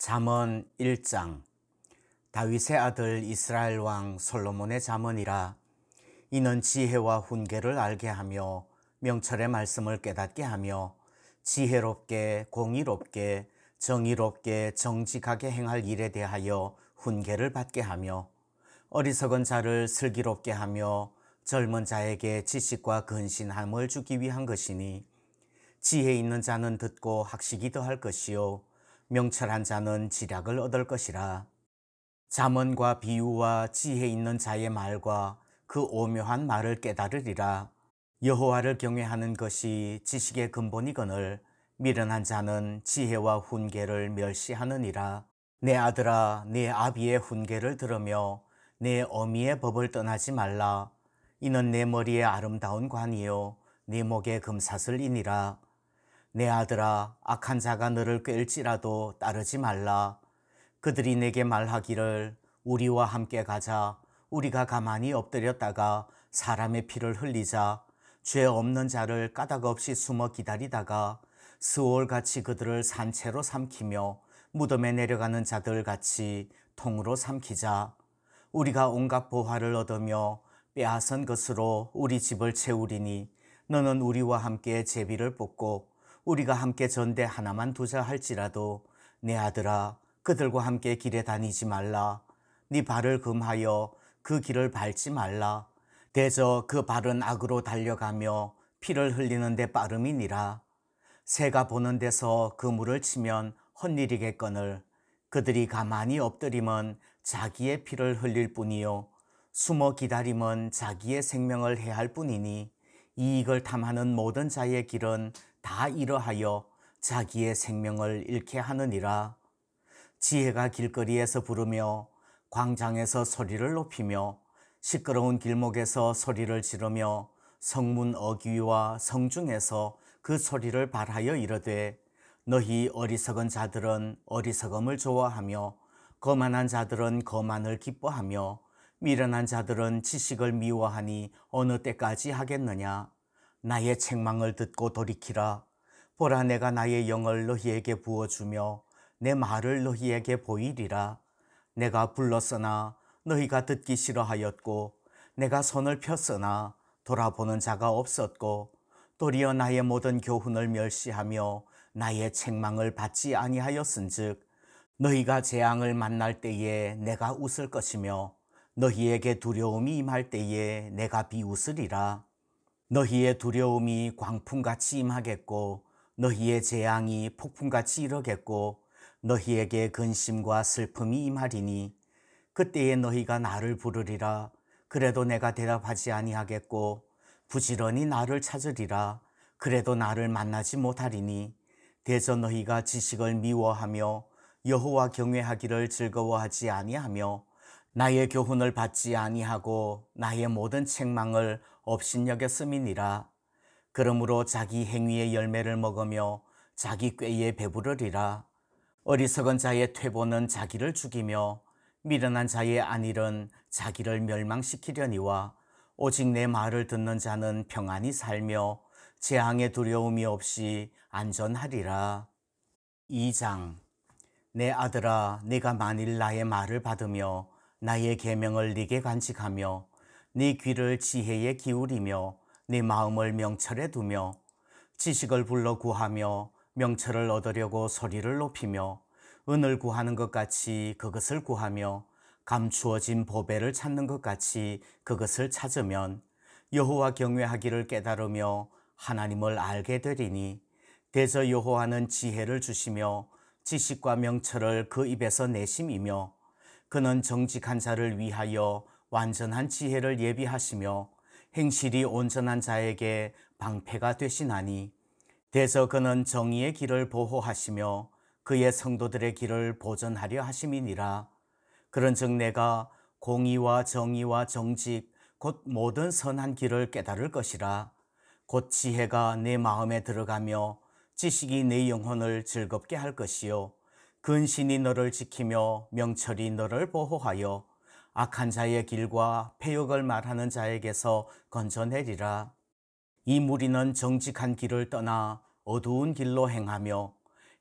잠언 1장. 다윗의 아들 이스라엘 왕 솔로몬의 잠언이라. 이는 지혜와 훈계를 알게 하며 명철의 말씀을 깨닫게 하며 지혜롭게 공의롭게 정의롭게 정직하게 행할 일에 대하여 훈계를 받게 하며 어리석은 자를 슬기롭게 하며 젊은 자에게 지식과 근신함을 주기 위한 것이니, 지혜 있는 자는 듣고 학식이 더할 것이요 명철한 자는 지략을 얻을 것이라. 잠언과 비유와 지혜 있는 자의 말과 그 오묘한 말을 깨달으리라. 여호와를 경외하는 것이 지식의 근본이거늘 미련한 자는 지혜와 훈계를 멸시하느니라. 내 아들아, 내 아비의 훈계를 들으며 내 어미의 법을 떠나지 말라. 이는 내 머리에 아름다운 관이요 내 목에 금사슬이니라. 내 아들아, 악한 자가 너를 꾀일지라도 따르지 말라. 그들이 내게 말하기를 우리와 함께 가자. 우리가 가만히 엎드렸다가 사람의 피를 흘리자. 죄 없는 자를 까닭 없이 숨어 기다리다가 스올같이 그들을 산채로 삼키며 무덤에 내려가는 자들 같이 통으로 삼키자. 우리가 온갖 보화를 얻으며 빼앗은 것으로 우리 집을 채우리니 너는 우리와 함께 제비를 뽑고 우리가 함께 전대 하나만 두자 할지라도 내 아들아, 그들과 함께 길에 다니지 말라. 네 발을 금하여 그 길을 밟지 말라. 대저 그 발은 악으로 달려가며 피를 흘리는 데 빠름이니라. 새가 보는 데서 그물을 치면 헛일이겠거늘 그들이 가만히 엎드림은 자기의 피를 흘릴 뿐이요 숨어 기다림은 자기의 생명을 해할 뿐이니, 이익을 탐하는 모든 자의 길은 다 이러하여 자기의 생명을 잃게 하느니라. 지혜가 길거리에서 부르며 광장에서 소리를 높이며 시끄러운 길목에서 소리를 지르며 성문 어귀와 성중에서 그 소리를 발하여 이르되, 너희 어리석은 자들은 어리석음을 좋아하며 거만한 자들은 거만을 기뻐하며 미련한 자들은 지식을 미워하니 어느 때까지 하겠느냐. 나의 책망을 듣고 돌이키라. 보라, 내가 나의 영을 너희에게 부어주며 내 말을 너희에게 보이리라. 내가 불렀으나 너희가 듣기 싫어하였고 내가 손을 폈으나 돌아보는 자가 없었고 도리어 나의 모든 교훈을 멸시하며 나의 책망을 받지 아니하였은즉 너희가 재앙을 만날 때에 내가 웃을 것이며 너희에게 두려움이 임할 때에 내가 비웃으리라. 너희의 두려움이 광풍같이 임하겠고 너희의 재앙이 폭풍같이 이르겠고 너희에게 근심과 슬픔이 임하리니, 그때에 너희가 나를 부르리라. 그래도 내가 대답하지 아니하겠고 부지런히 나를 찾으리라. 그래도 나를 만나지 못하리니, 대저 너희가 지식을 미워하며 여호와 경외하기를 즐거워하지 아니하며 나의 교훈을 받지 아니하고 나의 모든 책망을 업신여겼음이니라. 그러므로 자기 행위의 열매를 먹으며 자기 꾀에 배부르리라. 어리석은 자의 퇴보는 자기를 죽이며 미련한 자의 안일은 자기를 멸망시키려니와 오직 내 말을 듣는 자는 평안히 살며 재앙의 두려움이 없이 안전하리라. 2장. 내 아들아, 네가 만일 나의 말을 받으며 나의 계명을 네게 간직하며 네 귀를 지혜에 기울이며 네 마음을 명철에 두며 지식을 불러 구하며 명철을 얻으려고 소리를 높이며 은을 구하는 것 같이 그것을 구하며 감추어진 보배를 찾는 것 같이 그것을 찾으면 여호와 경외하기를 깨달으며 하나님을 알게 되리니, 대저 여호와는 지혜를 주시며 지식과 명철을 그 입에서 내심이며 그는 정직한 자를 위하여 완전한 지혜를 예비하시며 행실이 온전한 자에게 방패가 되시나니, 대저 그는 정의의 길을 보호하시며 그의 성도들의 길을 보전하려 하심이니라. 그런즉 내가 공의와 정의와 정직 곧 모든 선한 길을 깨달을 것이라. 곧 지혜가 내 마음에 들어가며 지식이 내 영혼을 즐겁게 할 것이요 근신이 너를 지키며 명철이 너를 보호하여 악한 자의 길과 패역을 말하는 자에게서 건져내리라. 이 무리는 정직한 길을 떠나 어두운 길로 행하며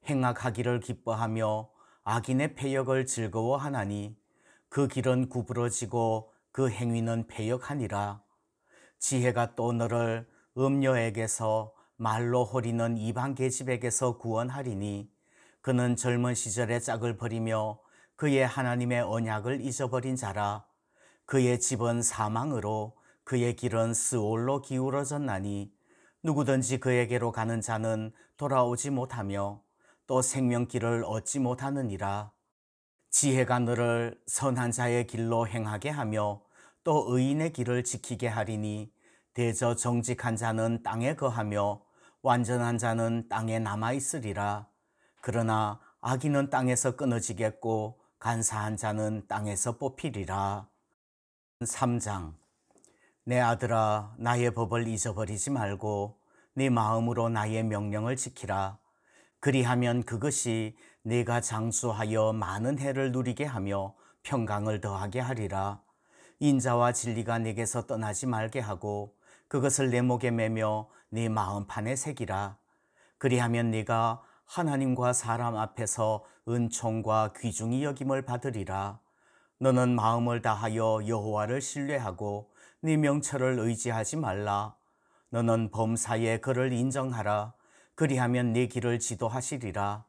행악하기를 기뻐하며 악인의 패역을 즐거워하나니 그 길은 구부러지고 그 행위는 패역하니라. 지혜가 또 너를 음녀에게서 말로 호리는 이방 계집에게서 구원하리니 그는 젊은 시절의 짝을 버리며 그의 하나님의 언약을 잊어버린 자라. 그의 집은 사망으로 그의 길은 스올로 기울어졌나니 누구든지 그에게로 가는 자는 돌아오지 못하며 또 생명길을 얻지 못하느니라. 지혜가 너를 선한 자의 길로 행하게 하며 또 의인의 길을 지키게 하리니 대저 정직한 자는 땅에 거하며 완전한 자는 땅에 남아 있으리라. 그러나 악인은 땅에서 끊어지겠고 간사한 자는 땅에서 뽑히리라. 3장. 내 아들아, 나의 법을 잊어버리지 말고 네 마음으로 나의 명령을 지키라. 그리하면 그것이 네가 장수하여 많은 해를 누리게 하며 평강을 더하게 하리라. 인자와 진리가 네게서 떠나지 말게 하고 그것을 내 목에 매며 네 마음판에 새기라. 그리하면 네가 하나님과 사람 앞에서 은총과 귀중히 여김을 받으리라. 너는 마음을 다하여 여호와를 신뢰하고 네 명철을 의지하지 말라. 너는 범사에 그를 인정하라. 그리하면 네 길을 지도하시리라.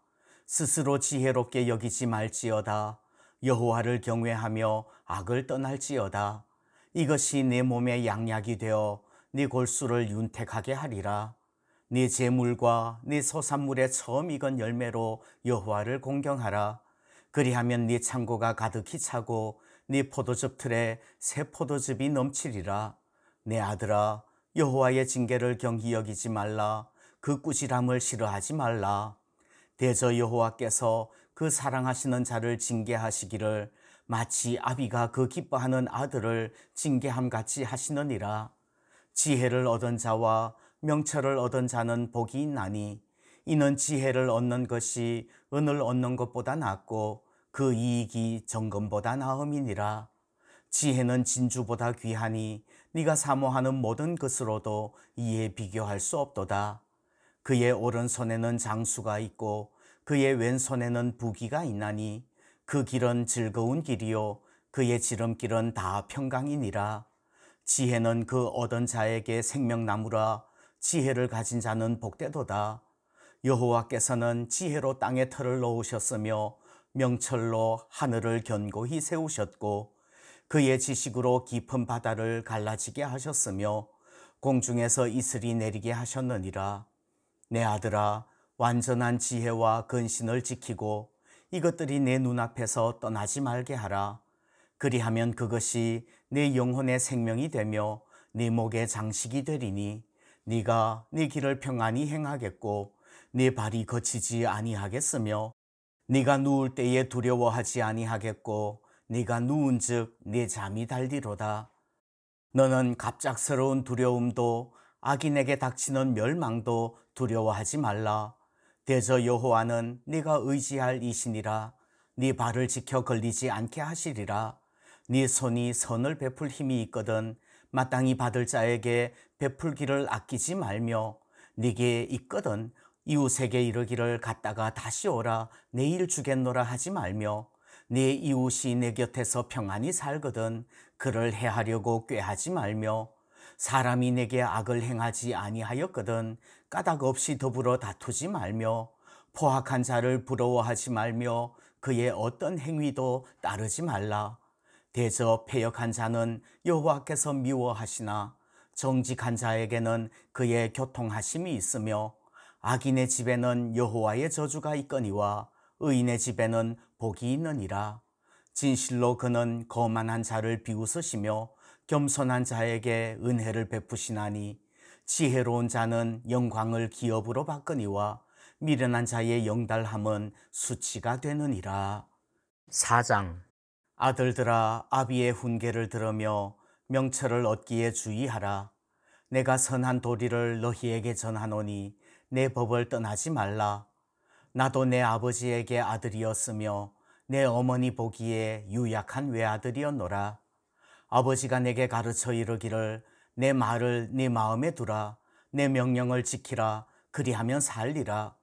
스스로 지혜롭게 여기지 말지어다. 여호와를 경외하며 악을 떠날지어다. 이것이 네 몸의 양약이 되어 네 골수를 윤택하게 하리라. 네 재물과 네 소산물의 처음 익은 열매로 여호와를 공경하라. 그리하면 네 창고가 가득히 차고 네 포도즙 틀에 새 포도즙이 넘치리라. 내 아들아, 여호와의 징계를 경히 여기지 말라. 그 꾸지람을 싫어하지 말라. 대저 여호와께서 그 사랑하시는 자를 징계하시기를 마치 아비가 그 기뻐하는 아들을 징계함 같이 하시느니라. 지혜를 얻은 자와 명철을 얻은 자는 복이 있나니 이는 지혜를 얻는 것이 은을 얻는 것보다 낫고 그 이익이 정금보다 나음이니라. 지혜는 진주보다 귀하니 네가 사모하는 모든 것으로도 이에 비교할 수 없도다. 그의 오른손에는 장수가 있고 그의 왼손에는 부귀가 있나니 그 길은 즐거운 길이요 그의 지름길은 다 평강이니라. 지혜는 그 얻은 자에게 생명나무라. 지혜를 가진 자는 복되도다. 여호와께서는 지혜로 땅에 털을 놓으셨으며 명철로 하늘을 견고히 세우셨고 그의 지식으로 깊은 바다를 갈라지게 하셨으며 공중에서 이슬이 내리게 하셨느니라. 내 아들아, 완전한 지혜와 근신을 지키고 이것들이 내 눈앞에서 떠나지 말게 하라. 그리하면 그것이 네 영혼의 생명이 되며 네 목의 장식이 되리니 네가 네 길을 평안히 행하겠고 네 발이 거치지 아니하겠으며 네가 누울 때에 두려워하지 아니하겠고 네가 누운즉 네 잠이 달리로다. 너는 갑작스러운 두려움도 악인에게 닥치는 멸망도 두려워하지 말라. 대저 여호와는 네가 의지할 이신이라. 네 발을 지켜 걸리지 않게 하시리라. 네 손이 선을 베풀 힘이 있거든 마땅히 받을 자에게 베풀기를 아끼지 말며 네게 있거든 이웃에게 이르기를 갔다가 다시 오라 내일 주겠노라 하지 말며 네 이웃이 내 곁에서 평안히 살거든 그를 해하려고 꾀하지 말며 사람이 내게 악을 행하지 아니하였거든 까닭 없이 더불어 다투지 말며 포악한 자를 부러워하지 말며 그의 어떤 행위도 따르지 말라. 대저 패역한 자는 여호와께서 미워하시나 정직한 자에게는 그의 교통하심이 있으며 악인의 집에는 여호와의 저주가 있거니와 의인의 집에는 복이 있느니라. 진실로 그는 거만한 자를 비웃으시며 겸손한 자에게 은혜를 베푸시나니 지혜로운 자는 영광을 기업으로 받거니와 미련한 자의 영달함은 수치가 되느니라. 4장. 아들들아, 아비의 훈계를 들으며 명철을 얻기에 주의하라. 내가 선한 도리를 너희에게 전하노니 내 법을 떠나지 말라. 나도 내 아버지에게 아들이었으며 내 어머니 보기에 유약한 외아들이었노라. 아버지가 내게 가르쳐 이르기를 내 말을 네 마음에 두라. 내 명령을 지키라. 그리하면 살리라.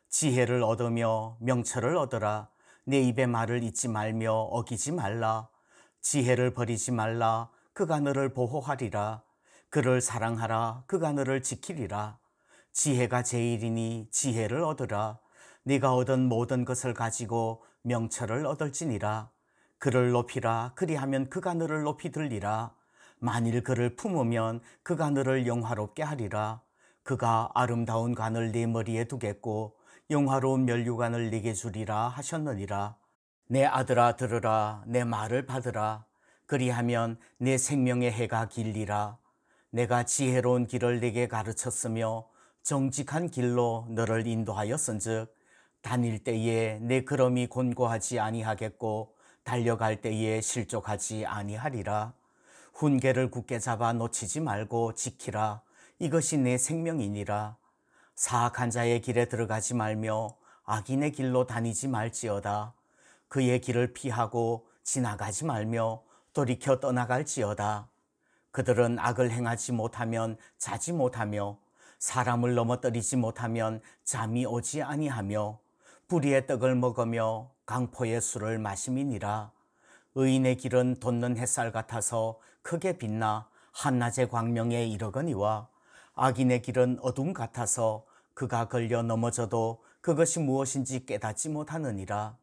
지혜를 얻으며 명철을 얻으라. 내 입의 말을 잊지 말며 어기지 말라. 지혜를 버리지 말라. 그가 너를 보호하리라. 그를 사랑하라. 그가 너를 지키리라. 지혜가 제일이니 지혜를 얻으라. 네가 얻은 모든 것을 가지고 명철을 얻을지니라. 그를 높이라. 그리하면 그가 너를 높이 들리라. 만일 그를 품으면 그가 너를 영화롭게 하리라. 그가 아름다운 관을 네 머리에 두겠고 영화로운 면류관을 네게 주리라 하셨느니라. 내 아들아 들으라. 내 말을 받으라. 그리하면 내 생명의 해가 길리라. 내가 지혜로운 길을 네게 가르쳤으며 정직한 길로 너를 인도하였은즉 다닐 때에 내 걸음이 곤고하지 아니하겠고 달려갈 때에 실족하지 아니하리라. 훈계를 굳게 잡아 놓치지 말고 지키라. 이것이 내 생명이니라. 사악한 자의 길에 들어가지 말며 악인의 길로 다니지 말지어다. 그의 길을 피하고 지나가지 말며 돌이켜 떠나갈지어다. 그들은 악을 행하지 못하면 자지 못하며 사람을 넘어뜨리지 못하면 잠이 오지 아니하며 불의의 떡을 먹으며 강포의 술을 마심이니라. 의인의 길은 돋는 햇살 같아서 크게 빛나 한낮의 광명에 이르거니와 악인의 길은 어둠 같아서 그가 걸려 넘어져도 그것이 무엇인지 깨닫지 못하느니라.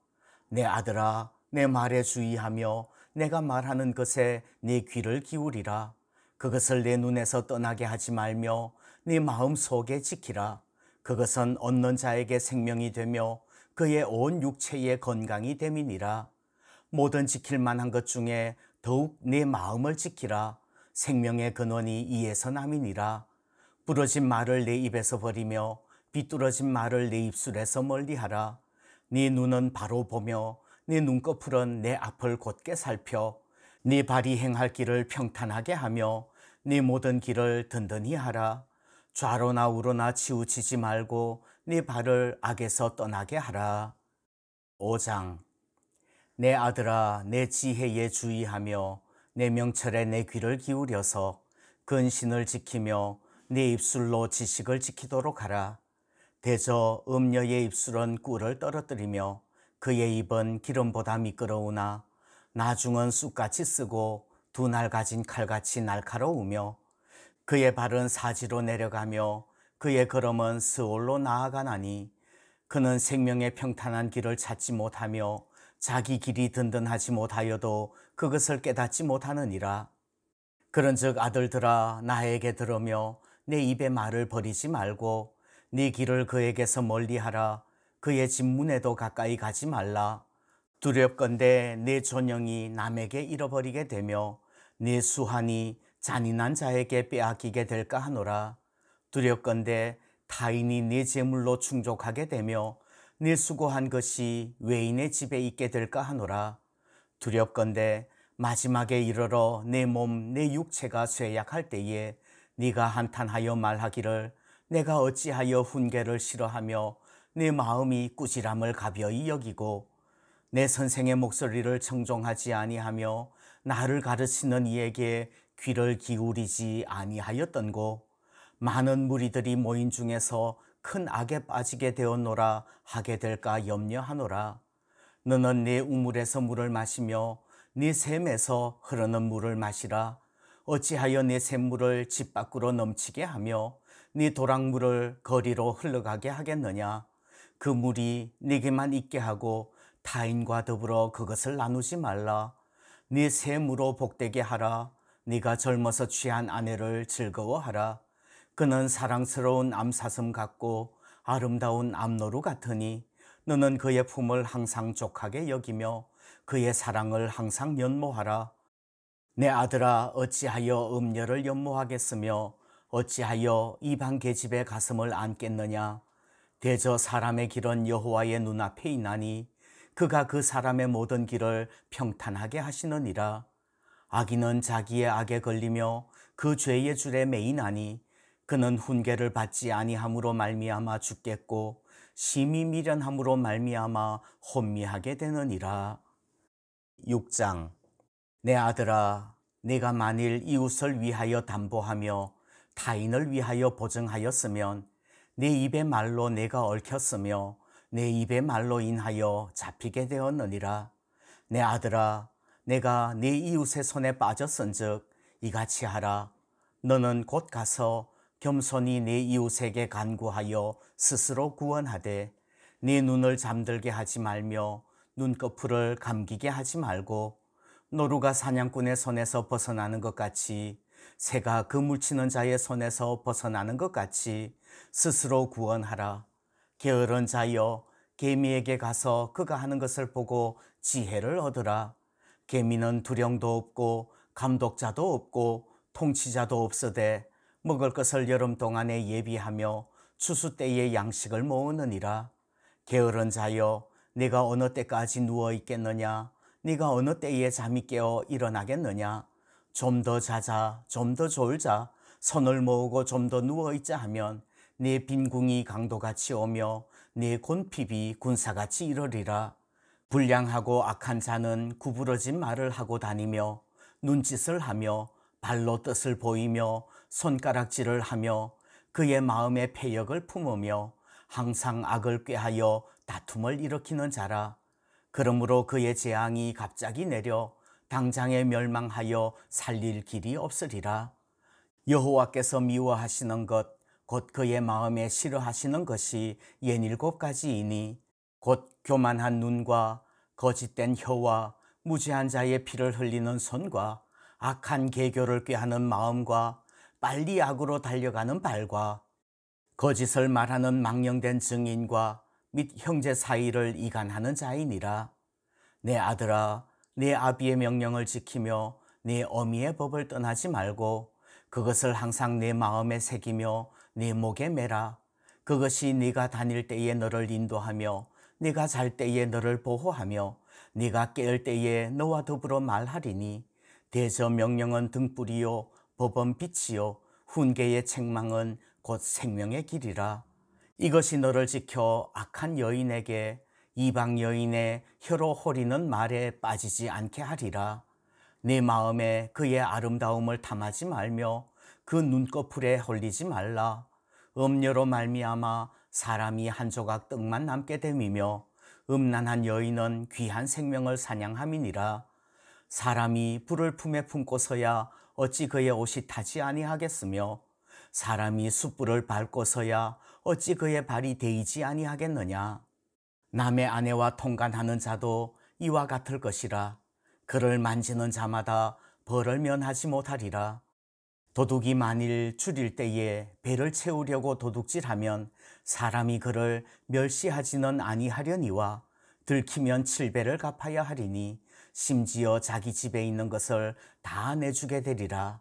내 아들아, 내 말에 주의하며 내가 말하는 것에 네 귀를 기울이라. 그것을 내 눈에서 떠나게 하지 말며 네 마음 속에 지키라. 그것은 얻는 자에게 생명이 되며 그의 온 육체의 건강이 됨이니라. 모든 지킬 만한 것 중에 더욱 내 마음을 지키라. 생명의 근원이 이에서 남이니라. 부러진 말을 내 입에서 버리며 비뚤어진 말을 내 입술에서 멀리하라. 네 눈은 바로 보며 네 눈꺼풀은 내 앞을 곧게 살펴 네 발이 행할 길을 평탄하게 하며 네 모든 길을 든든히 하라. 좌로나 우로나 치우치지 말고 네 발을 악에서 떠나게 하라. 5장. 내 아들아, 내 지혜에 주의하며 내 명철에 내 귀를 기울여서 근신을 지키며 내 입술로 지식을 지키도록 하라. 대저 음녀의 입술은 꿀을 떨어뜨리며 그의 입은 기름보다 미끄러우나 나중은 쑥같이 쓰고 두 날 가진 칼같이 날카로우며 그의 발은 사지로 내려가며 그의 걸음은 스올로 나아가나니 그는 생명의 평탄한 길을 찾지 못하며 자기 길이 든든하지 못하여도 그것을 깨닫지 못하느니라. 그런즉 아들들아 나에게 들으며 내 입의 말을 버리지 말고 네 길을 그에게서 멀리하라. 그의 집문에도 가까이 가지 말라. 두렵건대 내 존영이 남에게 잃어버리게 되며 네 수한이 잔인한 자에게 빼앗기게 될까 하노라. 두렵건대 타인이 네 재물로 충족하게 되며 네 수고한 것이 외인의 집에 있게 될까 하노라. 두렵건대 마지막에 이르러 내 몸, 내 육체가 쇠약할 때에 네가 한탄하여 말하기를 내가 어찌하여 훈계를 싫어하며 내 마음이 꾸지람을 가벼이 여기고 내 선생의 목소리를 청종하지 아니하며 나를 가르치는 이에게 귀를 기울이지 아니하였던고. 많은 무리들이 모인 중에서 큰 악에 빠지게 되었노라 하게 될까 염려하노라. 너는 네 우물에서 물을 마시며 네 샘에서 흐르는 물을 마시라. 어찌하여 네 샘물을 집 밖으로 넘치게 하며 네 도랑물을 거리로 흘러가게 하겠느냐. 그 물이 네게만 있게 하고 타인과 더불어 그것을 나누지 말라. 네 샘으로 복되게 하라. 네가 젊어서 취한 아내를 즐거워하라. 그는 사랑스러운 암사슴 같고 아름다운 암노루 같으니 너는 그의 품을 항상 족하게 여기며 그의 사랑을 항상 연모하라. 내 아들아 어찌하여 음녀를 연모하겠으며 어찌하여 이방 계집의 가슴을 안겠느냐. 대저 사람의 길은 여호와의 눈앞에 있나니 그가 그 사람의 모든 길을 평탄하게 하시느니라. 악인은 자기의 악에 걸리며 그 죄의 줄에 매이나니 그는 훈계를 받지 아니함으로 말미암아 죽겠고 심히 미련함으로 말미암아 혼미하게 되느니라. 6장. 내 아들아, 네가 만일 이웃을 위하여 담보하며 타인을 위하여 보증하였으면 내 입의 말로 내가 얽혔으며 내 입의 말로 인하여 잡히게 되었느니라. 내 아들아, 내가 네 이웃의 손에 빠졌은즉 이같이 하라. 너는 곧 가서 겸손히 네 이웃에게 간구하여 스스로 구원하되 네 눈을 잠들게 하지 말며 눈꺼풀을 감기게 하지 말고 노루가 사냥꾼의 손에서 벗어나는 것 같이 새가 그물치는 자의 손에서 벗어나는 것 같이 스스로 구원하라. 게으른 자여, 개미에게 가서 그가 하는 것을 보고 지혜를 얻으라. 개미는 두령도 없고 감독자도 없고 통치자도 없으되 먹을 것을 여름 동안에 예비하며 추수 때에 양식을 모으느니라. 게으른 자여, 네가 어느 때까지 누워 있겠느냐? 네가 어느 때에 잠이 깨어 일어나겠느냐? 좀 더 자자, 좀 더 졸자, 손을 모으고 좀 더 누워 있자 하면 네 빈궁이 강도같이 오며 네 곤핍이 군사같이 이르리라. 불량하고 악한 자는 구부러진 말을 하고 다니며 눈짓을 하며 발로 뜻을 보이며 손가락질을 하며 그의 마음에 패역을 품으며 항상 악을 꾀하여 다툼을 일으키는 자라. 그러므로 그의 재앙이 갑자기 내려 당장에 멸망하여 살릴 길이 없으리라. 여호와께서 미워하시는 것, 곧 그의 마음에 싫어하시는 것이 67가지이니 곧 교만한 눈과 거짓된 혀와 무죄한 자의 피를 흘리는 손과 악한 계교를 꾀하는 마음과 빨리 악으로 달려가는 발과 거짓을 말하는 망령된 증인과 및 형제 사이를 이간하는 자이니라. 내 아들아, 내 아비의 명령을 지키며 내 어미의 법을 떠나지 말고 그것을 항상 내 마음에 새기며 내 목에 매라. 그것이 네가 다닐 때에 너를 인도하며 네가 잘 때에 너를 보호하며 네가 깨을 때에 너와 더불어 말하리니 대저 명령은 등불이요 법은 빛이요 훈계의 책망은 곧 생명의 길이라. 이것이 너를 지켜 악한 여인에게 이방 여인의 혀로 호리는 말에 빠지지 않게 하리라. 네 마음에 그의 아름다움을 탐하지 말며 그 눈꺼풀에 홀리지 말라. 음녀로 말미암아 사람이 한 조각 떡만 남게 됨이며 음란한 여인은 귀한 생명을 사냥함이니라. 사람이 불을 품에 품고서야 어찌 그의 옷이 타지 아니하겠으며 사람이 숯불을 밟고서야 어찌 그의 발이 데이지 아니하겠느냐. 남의 아내와 통간하는 자도 이와 같을 것이라. 그를 만지는 자마다 벌을 면하지 못하리라. 도둑이 만일 줄일 때에 배를 채우려고 도둑질하면 사람이 그를 멸시하지는 아니하려니와 들키면 7배를 갚아야 하리니 심지어 자기 집에 있는 것을 다 내주게 되리라.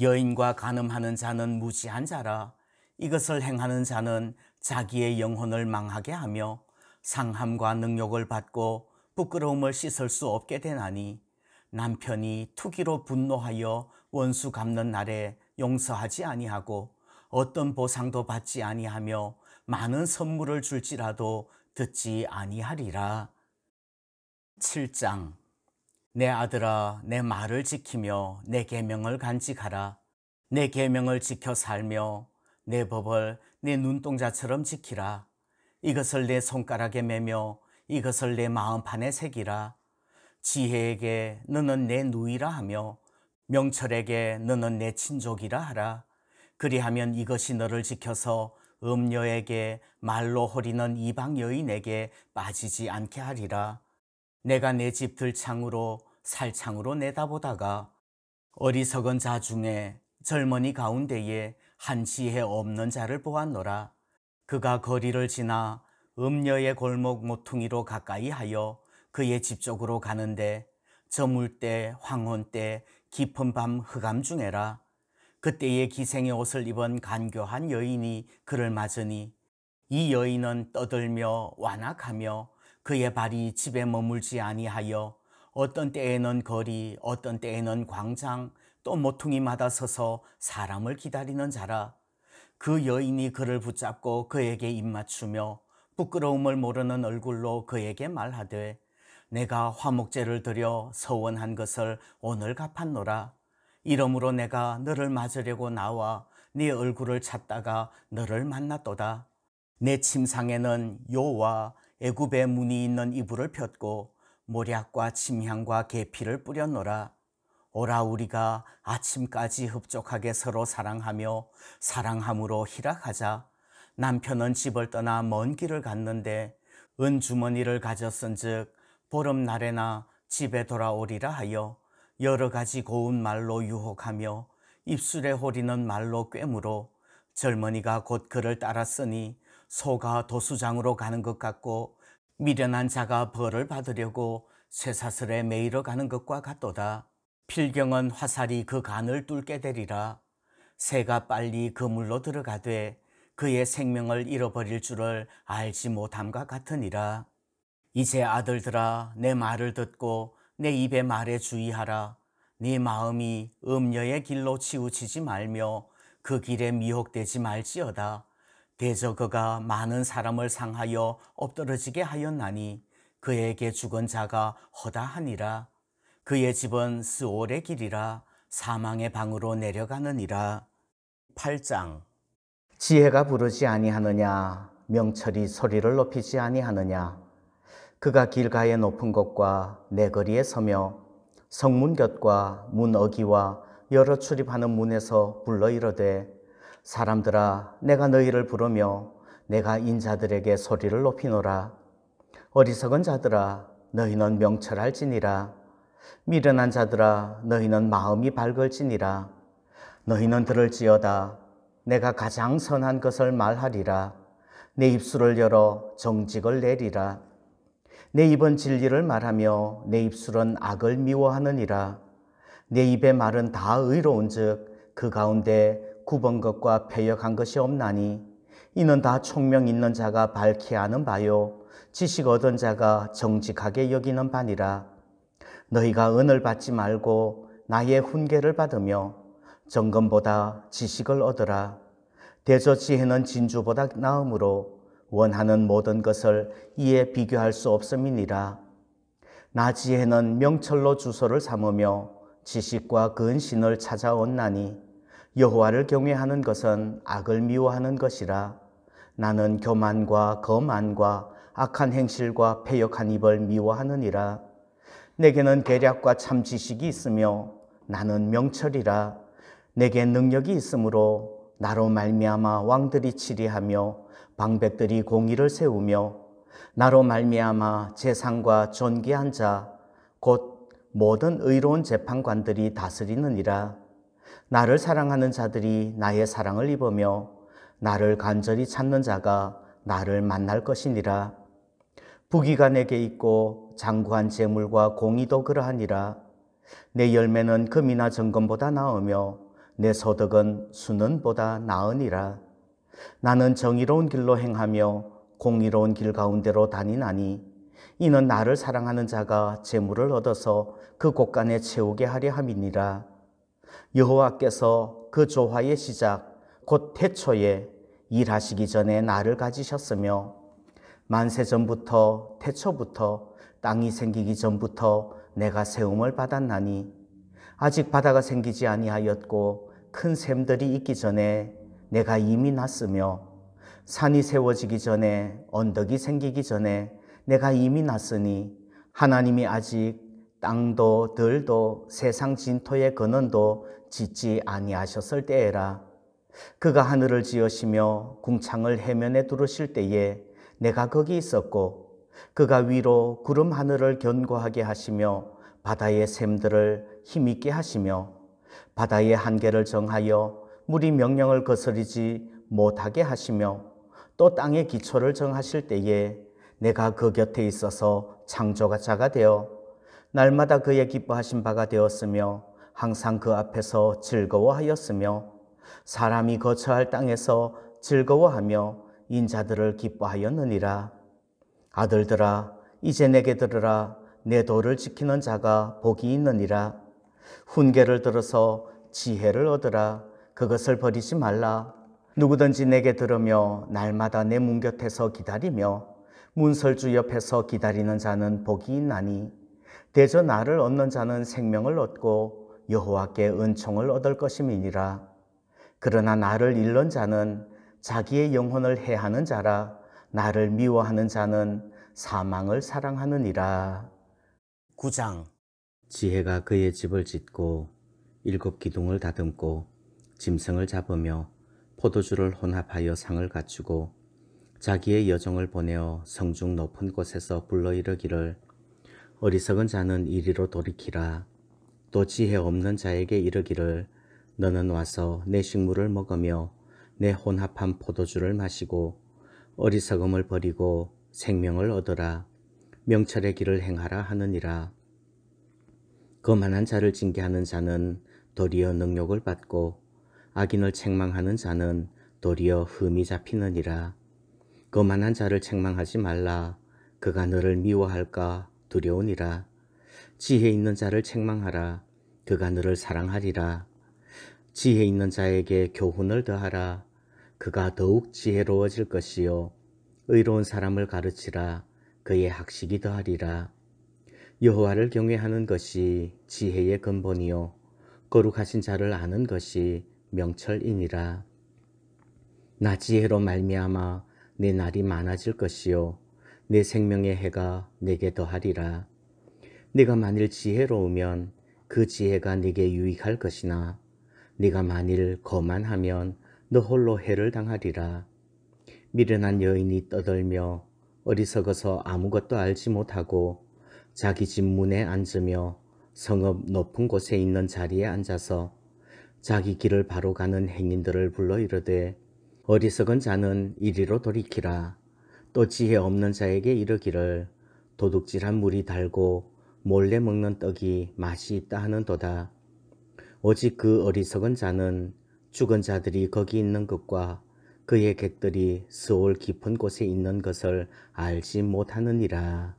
여인과 간음하는 자는 무지한 자라. 이것을 행하는 자는 자기의 영혼을 망하게 하며 상함과 능욕을 받고 부끄러움을 씻을 수 없게 되나니 남편이 투기로 분노하여 원수 갚는 날에 용서하지 아니하고 어떤 보상도 받지 아니하며 많은 선물을 줄지라도 듣지 아니하리라. 7장. 내 아들아, 내 말을 지키며 내 계명을 간직하라. 내 계명을 지켜 살며 내 법을 내 눈동자처럼 지키라. 이것을 내 손가락에 매며 이것을 내 마음판에 새기라. 지혜에게 너는 내 누이라 하며 명철에게 너는 내 친족이라 하라. 그리하면 이것이 너를 지켜서 음녀에게 말로 호리는 이방 여인에게 빠지지 않게 하리라. 내가 내 집 들창으로 살창으로 내다보다가 어리석은 자 중에 젊은이 가운데에 한 지혜 없는 자를 보았노라. 그가 거리를 지나 음녀의 골목 모퉁이로 가까이 하여 그의 집 쪽으로 가는데 저물 때 황혼 때 깊은 밤 흑암 중에라. 그때의 기생의 옷을 입은 간교한 여인이 그를 맞으니 이 여인은 떠들며 완악하며 그의 발이 집에 머물지 아니하여 어떤 때에는 거리 어떤 때에는 광장 또 모퉁이마다 서서 사람을 기다리는 자라. 그 여인이 그를 붙잡고 그에게 입맞추며 부끄러움을 모르는 얼굴로 그에게 말하되 내가 화목제를 드려 서원한 것을 오늘 갚았노라. 이러므로 내가 너를 맞으려고 나와 네 얼굴을 찾다가 너를 만났도다. 내 침상에는 요와 애굽의 문이 있는 이불을 폈고 모략과 침향과 계피를 뿌렸노라. 오라 우리가 아침까지 흡족하게 서로 사랑하며 사랑함으로 희락하자. 남편은 집을 떠나 먼 길을 갔는데 은주머니를 가졌은즉 보름날에나 집에 돌아오리라 하여 여러 가지 고운 말로 유혹하며 입술에 호리는 말로 꿰물어 젊은이가 곧 그를 따랐으니 소가 도수장으로 가는 것 같고 미련한 자가 벌을 받으려고 쇠사슬에 매이러 가는 것과 같도다. 필경은 화살이 그 간을 뚫게 되리라. 새가 빨리 그물로 들어가되 그의 생명을 잃어버릴 줄을 알지 못함과 같으니라. 이제 아들들아 내 말을 듣고 내 입의 말에 주의하라. 네 마음이 음녀의 길로 치우치지 말며 그 길에 미혹되지 말지어다. 대저 그가 많은 사람을 상하여 엎드러지게 하였나니 그에게 죽은 자가 허다하니라. 그의 집은 스올의 길이라 사망의 방으로 내려가느니라. 8장. 지혜가 부르지 아니하느냐, 명철이 소리를 높이지 아니하느냐. 그가 길가의 높은 곳과 내거리에 서며 성문 곁과 문 어기와 여러 출입하는 문에서 불러 이르되 사람들아 내가 너희를 부르며 내가 인자들에게 소리를 높이노라. 어리석은 자들아 너희는 명철할지니라. 미련한 자들아 너희는 마음이 밝을지니라. 너희는 들을지어다. 내가 가장 선한 것을 말하리라. 내 입술을 열어 정직을 내리라. 내 입은 진리를 말하며 내 입술은 악을 미워하느니라. 내 입의 말은 다 의로운즉 그 가운데 굽은 것과 패역한 것이 없나니 이는 다 총명 있는 자가 밝히 아는 바요 지식 얻은 자가 정직하게 여기는 바니라. 너희가 은을 받지 말고 나의 훈계를 받으며 정금보다 지식을 얻으라. 대저 지혜는 진주보다 나음으로 원하는 모든 것을 이에 비교할 수 없음이니라. 나 지혜는 명철로 주소를 삼으며 지식과 근신을 찾아온나니 여호와를 경외하는 것은 악을 미워하는 것이라. 나는 교만과 거만과 악한 행실과 패역한 입을 미워하느니라. 내게는 계략과 참 지식이 있으며 나는 명철이라. 내게 능력이 있으므로 나로 말미암아 왕들이 치리하며 방백들이 공의를 세우며 나로 말미암아 재상과 존귀한 자 곧 모든 의로운 재판관들이 다스리느니라. 나를 사랑하는 자들이 나의 사랑을 입으며 나를 간절히 찾는 자가 나를 만날 것이니라. 부귀가 내게 있고 장구한 재물과 공의도 그러하니라. 내 열매는 금이나 정금보다 나으며 내 소득은 수는보다 나으니라. 나는 정의로운 길로 행하며 공의로운 길 가운데로 다니나니 이는 나를 사랑하는 자가 재물을 얻어서 그 곳간에 채우게 하려 함이니라. 여호와께서 그 조화의 시작 곧 태초에 일하시기 전에 나를 가지셨으며 만세 전부터 태초부터 땅이 생기기 전부터 내가 세움을 받았나니 아직 바다가 생기지 아니하였고 큰 샘들이 있기 전에 내가 이미 났으며 산이 세워지기 전에 언덕이 생기기 전에 내가 이미 났으니 하나님이 아직 땅도 들도 세상 진토의 근원도 짓지 아니하셨을 때에라. 그가 하늘을 지으시며 궁창을 해면에 두르실 때에 내가 거기 있었고 그가 위로 구름 하늘을 견고하게 하시며 바다의 샘들을 힘있게 하시며 바다의 한계를 정하여 물이 명령을 거스르지 못하게 하시며 또 땅의 기초를 정하실 때에 내가 그 곁에 있어서 창조자가 되어 날마다 그의 기뻐하신 바가 되었으며 항상 그 앞에서 즐거워하였으며 사람이 거처할 땅에서 즐거워하며 인자들을 기뻐하였느니라. 아들들아 이제 내게 들으라. 내 도를 지키는 자가 복이 있느니라. 훈계를 들어서 지혜를 얻으라. 그것을 버리지 말라. 누구든지 내게 들으며 날마다 내 문 곁에서 기다리며 문설주 옆에서 기다리는 자는 복이 있나니 대저 나를 얻는 자는 생명을 얻고 여호와께 은총을 얻을 것임이니라. 그러나 나를 잃는 자는 자기의 영혼을 해하는 자라. 나를 미워하는 자는 사망을 사랑하느니라. 9장. 지혜가 그의 집을 짓고 7 기둥을 다듬고 짐승을 잡으며 포도주를 혼합하여 상을 갖추고 자기의 여종을 보내어 성중 높은 곳에서 불러 이르기를 어리석은 자는 이리로 돌이키라. 또 지혜 없는 자에게 이르기를 너는 와서 내 식물을 먹으며 내 혼합한 포도주를 마시고 어리석음을 버리고 생명을 얻으라. 명철의 길을 행하라 하느니라. 거만한 자를 징계하는 자는 도리어 능욕을 받고 악인을 책망하는 자는 도리어 흠이 잡히느니라. 거만한 자를 책망하지 말라. 그가 너를 미워할까 두려우니라. 지혜 있는 자를 책망하라. 그가 너를 사랑하리라. 지혜 있는 자에게 교훈을 더하라. 그가 더욱 지혜로워질 것이요 의로운 사람을 가르치라. 그의 학식이 더하리라. 여호와를 경외하는 것이 지혜의 근본이요 거룩하신 자를 아는 것이 명철이니라. 나 지혜로 말미암아 내 날이 많아질 것이요 내 생명의 해가 내게 더하리라. 네가 만일 지혜로우면 그 지혜가 네게 유익할 것이나 네가 만일 거만하면 너 홀로 해를 당하리라. 미련한 여인이 떠들며 어리석어서 아무것도 알지 못하고 자기 집 문에 앉으며 성읍 높은 곳에 있는 자리에 앉아서 자기 길을 바로 가는 행인들을 불러 이르되 어리석은 자는 이리로 돌이키라. 또 지혜 없는 자에게 이르기를 도둑질한 물이 달고 몰래 먹는 떡이 맛이 있다 하는도다. 오직 그 어리석은 자는 죽은 자들이 거기 있는 것과 그의 객들이 스올 깊은 곳에 있는 것을 알지 못하느니라.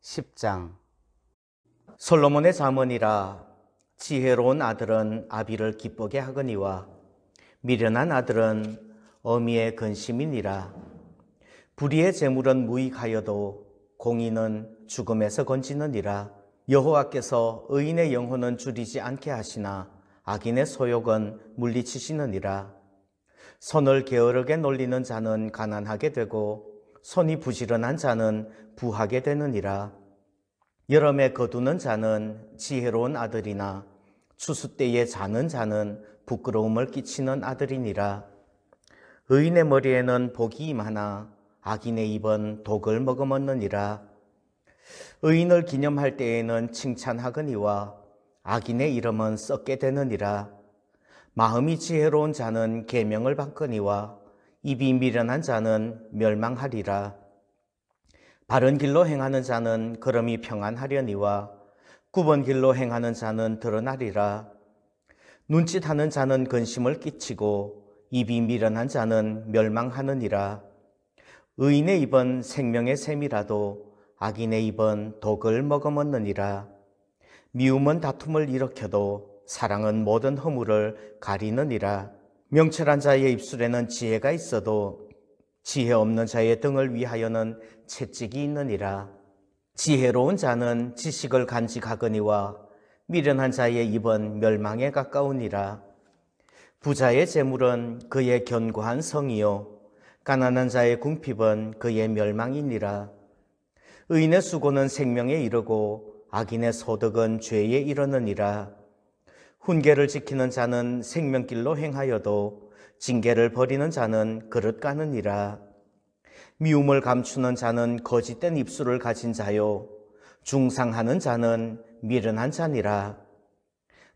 10장. 솔로몬의 잠언이라. 지혜로운 아들은 아비를 기쁘게 하거니와 미련한 아들은 어미의 근심이니라. 불의의 재물은 무익하여도 공의는 죽음에서 건지느니라. 여호와께서 의인의 영혼은 줄이지 않게 하시나 악인의 소욕은 물리치시느니라. 손을 게으르게 놀리는 자는 가난하게 되고 손이 부지런한 자는 부하게 되느니라. 여름에 거두는 자는 지혜로운 아들이나 추수 때에 자는 자는 부끄러움을 끼치는 아들이니라. 의인의 머리에는 복이 임하나 악인의 입은 독을 머금었느니라. 의인을 기념할 때에는 칭찬하거니와 악인의 이름은 썩게 되느니라. 마음이 지혜로운 자는 계명을 받거니와 입이 미련한 자는 멸망하리라. 바른 길로 행하는 자는 걸음이 평안하려니와 굽은 길로 행하는 자는 드러나리라. 눈짓하는 자는 근심을 끼치고 입이 미련한 자는 멸망하느니라. 의인의 입은 생명의 샘이라도 악인의 입은 독을 머금었느니라. 미움은 다툼을 일으켜도 사랑은 모든 허물을 가리느니라. 명철한 자의 입술에는 지혜가 있어도 지혜 없는 자의 등을 위하여는 채찍이 있느니라. 지혜로운 자는 지식을 간직하거니와 미련한 자의 입은 멸망에 가까우니라. 부자의 재물은 그의 견고한 성이요 가난한 자의 궁핍은 그의 멸망이니라. 의인의 수고는 생명에 이르고 악인의 소득은 죄에 이르느니라. 훈계를 지키는 자는 생명길로 행하여도 징계를 버리는 자는 그릇 가느니라. 미움을 감추는 자는 거짓된 입술을 가진 자요 중상하는 자는 미련한 자니라.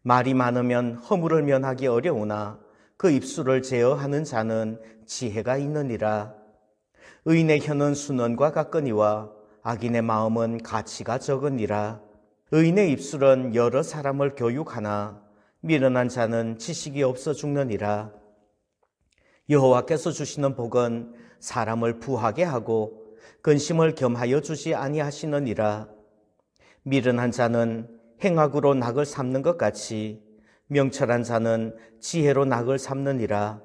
말이 많으면 허물을 면하기 어려우나 그 입술을 제어하는 자는 지혜가 있느니라. 의인의 혀는 순원과 같거니와 악인의 마음은 가치가 적으니라. 의인의 입술은 여러 사람을 교육하나 미련한 자는 지식이 없어 죽느니라. 여호와께서 주시는 복은 사람을 부하게 하고 근심을 겸하여 주지 아니하시느니라. 미련한 자는 행악으로 낙을 삼는 것 같이 명철한 자는 지혜로 낙을 삼느니라.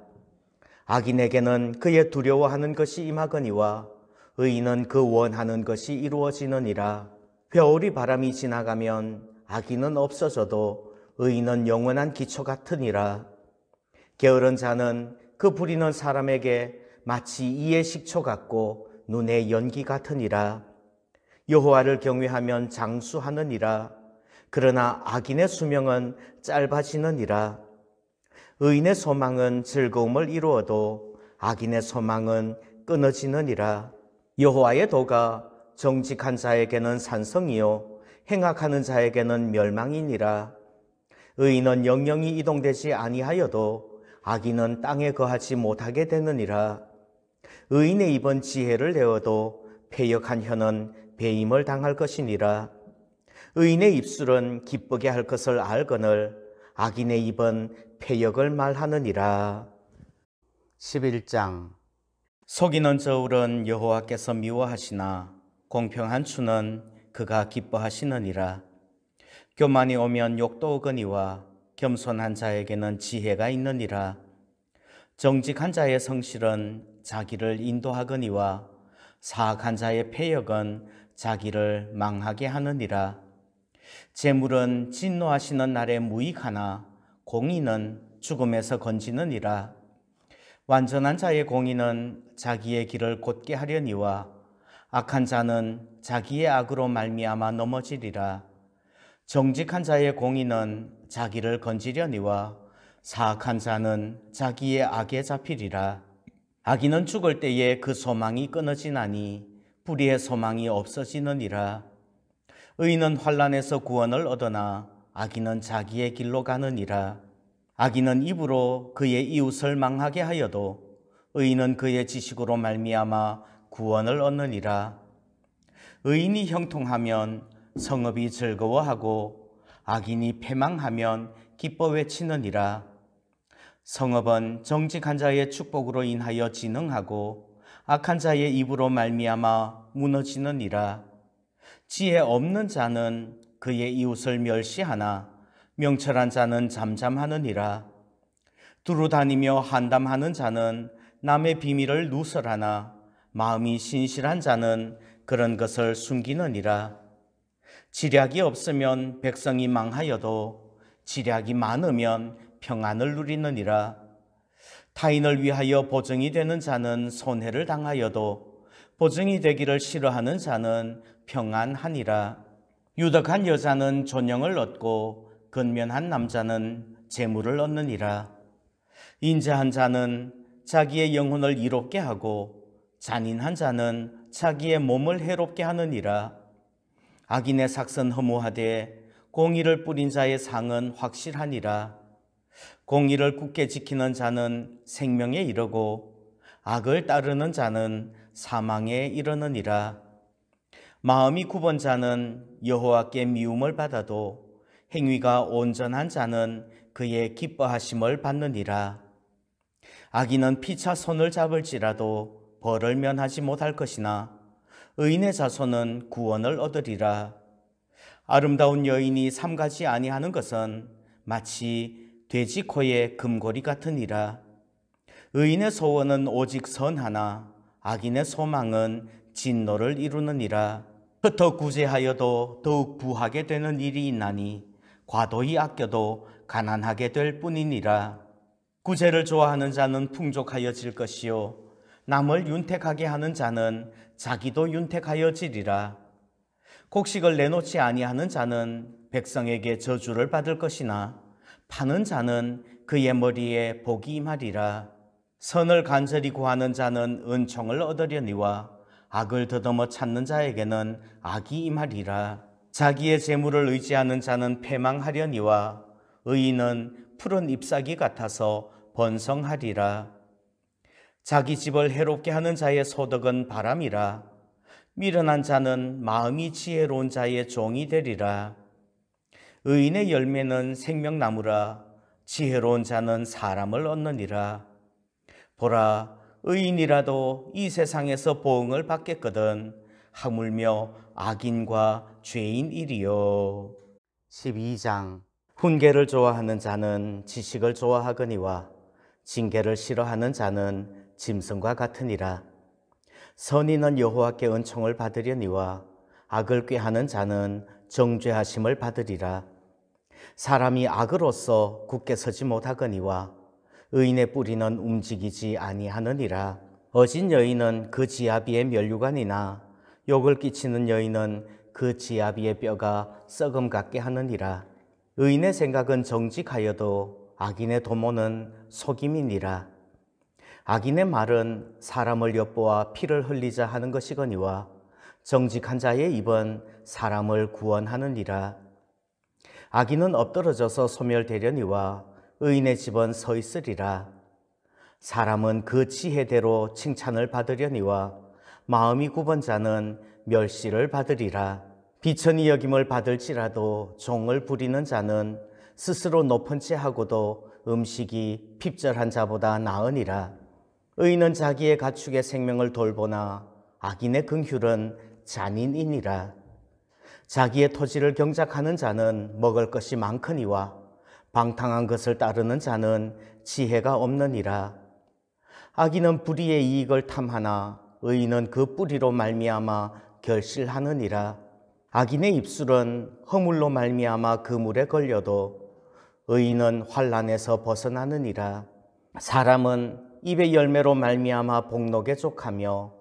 악인에게는 그의 두려워하는 것이 임하거니와 의인은 그 원하는 것이 이루어지느니라. 겨울이 바람이 지나가면 악인은 없어져도 의인은 영원한 기초 같으니라. 게으른 자는 그 부리는 사람에게 마치 이의 식초 같고 눈의 연기 같으니라. 여호와를 경외하면 장수하느니라. 그러나 악인의 수명은 짧아지느니라. 의인의 소망은 즐거움을 이루어도 악인의 소망은 끊어지느니라. 여호와의 도가 정직한 자에게는 산성이요 행악하는 자에게는 멸망이니라. 의인은 영영이 이동되지 아니하여도 악인은 땅에 거하지 못하게 되느니라. 의인의 입은 지혜를 내어도 패역한 혀는 배임을 당할 것이니라. 의인의 입술은 기쁘게 할 것을 알거늘 악인의 입은 패역을 말하느니라. 11장. 속이는 저울은 여호와께서 미워하시나 공평한 추는 그가 기뻐하시느니라. 교만이 오면 욕도 오거니와 겸손한 자에게는 지혜가 있느니라. 정직한 자의 성실은 자기를 인도하거니와 사악한 자의 패역은 자기를 망하게 하느니라. 재물은 진노하시는 날에 무익하나 공의는 죽음에서 건지느니라. 완전한 자의 공의는 자기의 길을 곧게 하려니와 악한 자는 자기의 악으로 말미암아 넘어지리라. 정직한 자의 공의는 자기를 건지려니와 사악한 자는 자기의 악에 잡히리라. 악인은 죽을 때에 그 소망이 끊어지나니 불의의 소망이 없어지느니라. 의인은 환난에서 구원을 얻으나 악인은 자기의 길로 가느니라. 악인은 입으로 그의 이웃을 망하게 하여도 의인은 그의 지식으로 말미암아 구원을 얻느니라. 의인이 형통하면 성읍이 즐거워하고 악인이 패망하면 기뻐 외치느니라. 성읍은 정직한 자의 축복으로 인하여 진흥하고 악한 자의 입으로 말미암아 무너지느니라. 지혜 없는 자는 그의 이웃을 멸시하나 명철한 자는 잠잠하느니라. 두루 다니며 한담하는 자는 남의 비밀을 누설하나 마음이 신실한 자는 그런 것을 숨기느니라. 지략이 없으면 백성이 망하여도 지략이 많으면 평안을 누리느니라. 타인을 위하여 보증이 되는 자는 손해를 당하여도 보증이 되기를 싫어하는 자는 평안하니라. 유덕한 여자는 존영을 얻고 근면한 남자는 재물을 얻느니라. 인자한 자는 자기의 영혼을 이롭게 하고 잔인한 자는 자기의 몸을 해롭게 하느니라. 악인의 삭은 허무하되 공의를 뿌린 자의 상은 확실하니라. 공의를 굳게 지키는 자는 생명에 이르고 악을 따르는 자는 사망에 이르느니라. 마음이 굽은 자는 여호와께 미움을 받아도 행위가 온전한 자는 그의 기뻐하심을 받느니라. 악인은 피차 손을 잡을지라도 벌을 면하지 못할 것이나 의인의 자손은 구원을 얻으리라. 아름다운 여인이 삼가지 아니하는 것은 마치 돼지 코의 금고리 같으니라. 의인의 소원은 오직 선하나 악인의 소망은 진노를 이루느니라. 흩어 구제하여도 더욱 부하게 되는 일이 있나니 과도히 아껴도 가난하게 될 뿐이니라. 구제를 좋아하는 자는 풍족하여질 것이요 남을 윤택하게 하는 자는 자기도 윤택하여지리라. 곡식을 내놓지 아니하는 자는 백성에게 저주를 받을 것이나 파는 자는 그의 머리에 복이 임하리라. 선을 간절히 구하는 자는 은총을 얻으려니와 악을 더듬어 찾는 자에게는 악이 임하리라. 자기의 재물을 의지하는 자는 패망하려니와 의인은 푸른 잎사귀 같아서 번성하리라. 자기 집을 해롭게 하는 자의 소득은 바람이라. 미련한 자는 마음이 지혜로운 자의 종이 되리라. 의인의 열매는 생명나무라. 지혜로운 자는 사람을 얻느니라. 보라, 의인이라도 이 세상에서 보응을 받겠거든 하물며 악인과 죄인이리요. 12장. 훈계를 좋아하는 자는 지식을 좋아하거니와 징계를 싫어하는 자는 짐승과 같으니라. 선인은 여호와께 은총을 받으려니와 악을 꾀하는 자는 정죄하심을 받으리라. 사람이 악으로서 굳게 서지 못하거니와 의인의 뿌리는 움직이지 아니하느니라. 어진 여인은 그 지아비의 면류관이나 욕을 끼치는 여인은 그 지아비의 뼈가 썩음 같게 하느니라. 의인의 생각은 정직하여도 악인의 도모는 속임이니라. 악인의 말은 사람을 엿보아 피를 흘리자 하는 것이거니와 정직한 자의 입은 사람을 구원하느니라. 악인은 엎드러져서 소멸되려니와 의인의 집은 서 있으리라. 사람은 그 지혜대로 칭찬을 받으려니와 마음이 굽은 자는 멸시를 받으리라. 비천히 여김을 받을지라도 종을 부리는 자는 스스로 높은 채 하고도 음식이 핍절한 자보다 나으니라. 의인은 자기의 가축의 생명을 돌보나 악인의 긍휼은 잔인이니라. 자기의 토지를 경작하는 자는 먹을 것이 많거니와 방탕한 것을 따르는 자는 지혜가 없느니라. 악인은 불의의 이익을 탐하나 의인은 그 뿌리로 말미암아 결실하느니라. 악인의 입술은 허물로 말미암아 그 물에 걸려도 의인은 환난에서 벗어나느니라. 사람은 입의 열매로 말미암아 복록에 족하며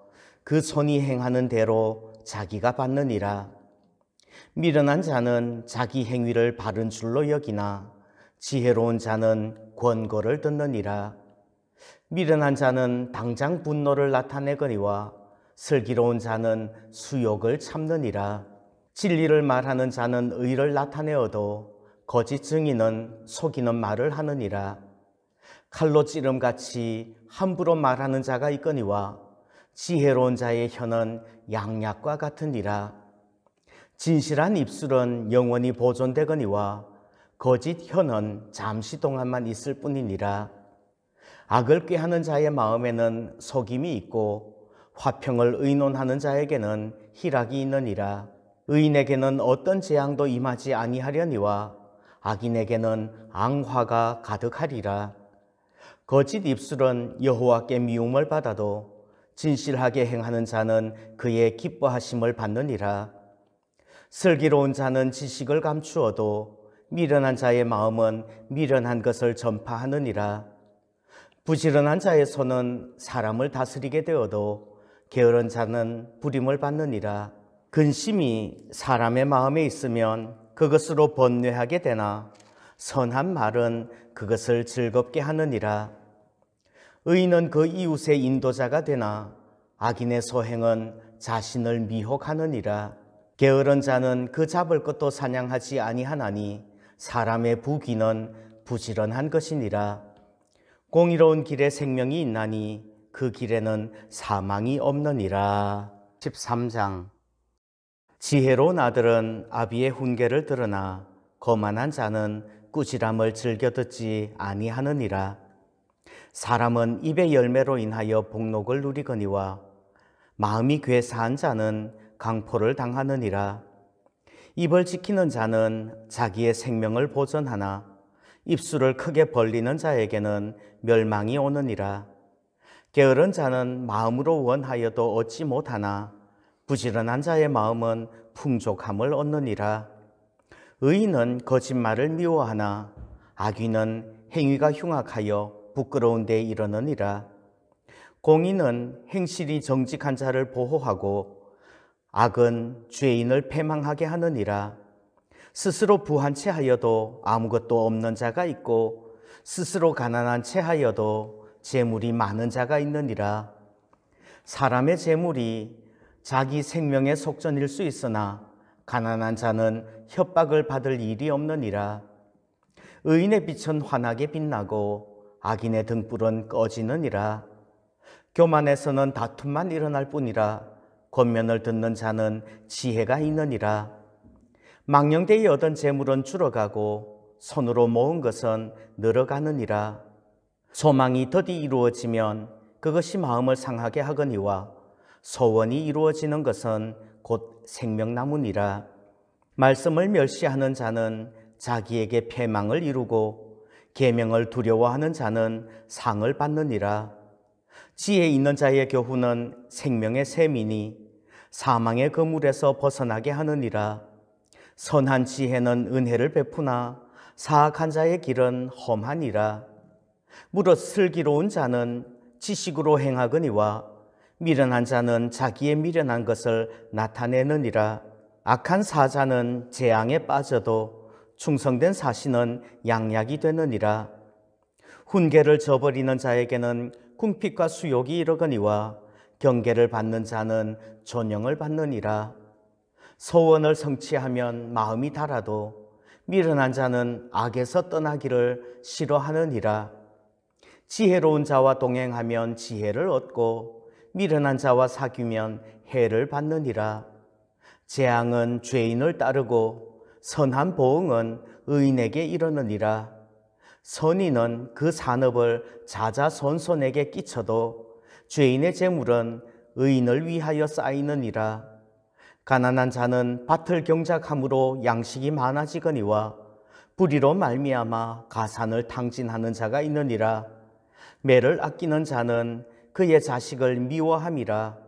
그 손이 행하는 대로 자기가 받느니라. 미련한 자는 자기 행위를 바른 줄로 여기나 지혜로운 자는 권고를 듣느니라. 미련한 자는 당장 분노를 나타내거니와 슬기로운 자는 수욕을 참느니라. 진리를 말하는 자는 의를 나타내어도 거짓 증인은 속이는 말을 하느니라. 칼로 찌름같이 함부로 말하는 자가 있거니와 지혜로운 자의 혀는 양약과 같으니라. 진실한 입술은 영원히 보존되거니와 거짓 혀는 잠시 동안만 있을 뿐이니라. 악을 꾀하는 자의 마음에는 속임이 있고 화평을 의논하는 자에게는 희락이 있느니라. 의인에게는 어떤 재앙도 임하지 아니하려니와 악인에게는 앙화가 가득하리라. 거짓 입술은 여호와께 미움을 받아도 진실하게 행하는 자는 그의 기뻐하심을 받느니라. 슬기로운 자는 지식을 감추어도 미련한 자의 마음은 미련한 것을 전파하느니라. 부지런한 자의 손은 사람을 다스리게 되어도 게으른 자는 부림을 받느니라. 근심이 사람의 마음에 있으면 그것으로 번뇌하게 되나 선한 말은 그것을 즐겁게 하느니라. 의인은 그 이웃의 인도자가 되나 악인의 소행은 자신을 미혹하느니라. 게으른 자는 그 잡을 것도 사냥하지 아니하나니 사람의 부귀는 부지런한 것이니라. 공의로운 길에 생명이 있나니 그 길에는 사망이 없느니라. 13장. 지혜로운 아들은 아비의 훈계를 들으나 거만한 자는 꾸지람을 즐겨 듣지 아니하느니라. 사람은 입의 열매로 인하여 복록을 누리거니와 마음이 괴사한 자는 강포를 당하느니라. 입을 지키는 자는 자기의 생명을 보전하나 입술을 크게 벌리는 자에게는 멸망이 오느니라. 게으른 자는 마음으로 원하여도 얻지 못하나 부지런한 자의 마음은 풍족함을 얻느니라. 의인은 거짓말을 미워하나 악인은 행위가 흉악하여 부끄러운 데 이르느니라. 공의는 행실이 정직한 자를 보호하고 악은 죄인을 패망하게 하느니라. 스스로 부한 채 하여도 아무것도 없는 자가 있고 스스로 가난한 채 하여도 재물이 많은 자가 있느니라. 사람의 재물이 자기 생명의 속전일 수 있으나 가난한 자는 협박을 받을 일이 없느니라. 의인의 빛은 환하게 빛나고 악인의 등불은 꺼지느니라. 교만에서는 다툼만 일어날 뿐이라 권면을 듣는 자는 지혜가 있느니라. 망령되이 얻은 재물은 줄어가고 손으로 모은 것은 늘어가느니라. 소망이 더디 이루어지면 그것이 마음을 상하게 하거니와 소원이 이루어지는 것은 곧 생명나무니라. 말씀을 멸시하는 자는 자기에게 패망을 이루고 계명을 두려워하는 자는 상을 받느니라. 지혜 있는 자의 교훈은 생명의 샘이니 사망의 그물에서 벗어나게 하느니라. 선한 지혜는 은혜를 베푸나 사악한 자의 길은 험하니라. 무릇 슬기로운 자는 지식으로 행하거니와 미련한 자는 자기의 미련한 것을 나타내느니라. 악한 사자는 재앙에 빠져도 충성된 사신은 양약이 되느니라. 훈계를 저버리는 자에게는 궁핍과 수욕이 이르거니와 경계를 받는 자는 존영을 받느니라. 소원을 성취하면 마음이 달아도 미련한 자는 악에서 떠나기를 싫어하느니라. 지혜로운 자와 동행하면 지혜를 얻고 미련한 자와 사귀면 해를 받느니라. 재앙은 죄인을 따르고 선한 보응은 의인에게 이르느니라. 선인은 그 산업을 자자손손에게 끼쳐도 죄인의 재물은 의인을 위하여 쌓이느니라. 가난한 자는 밭을 경작함으로 양식이 많아지거니와 불의로 말미암아 가산을 탕진하는 자가 있느니라. 매를 아끼는 자는 그의 자식을 미워함이라.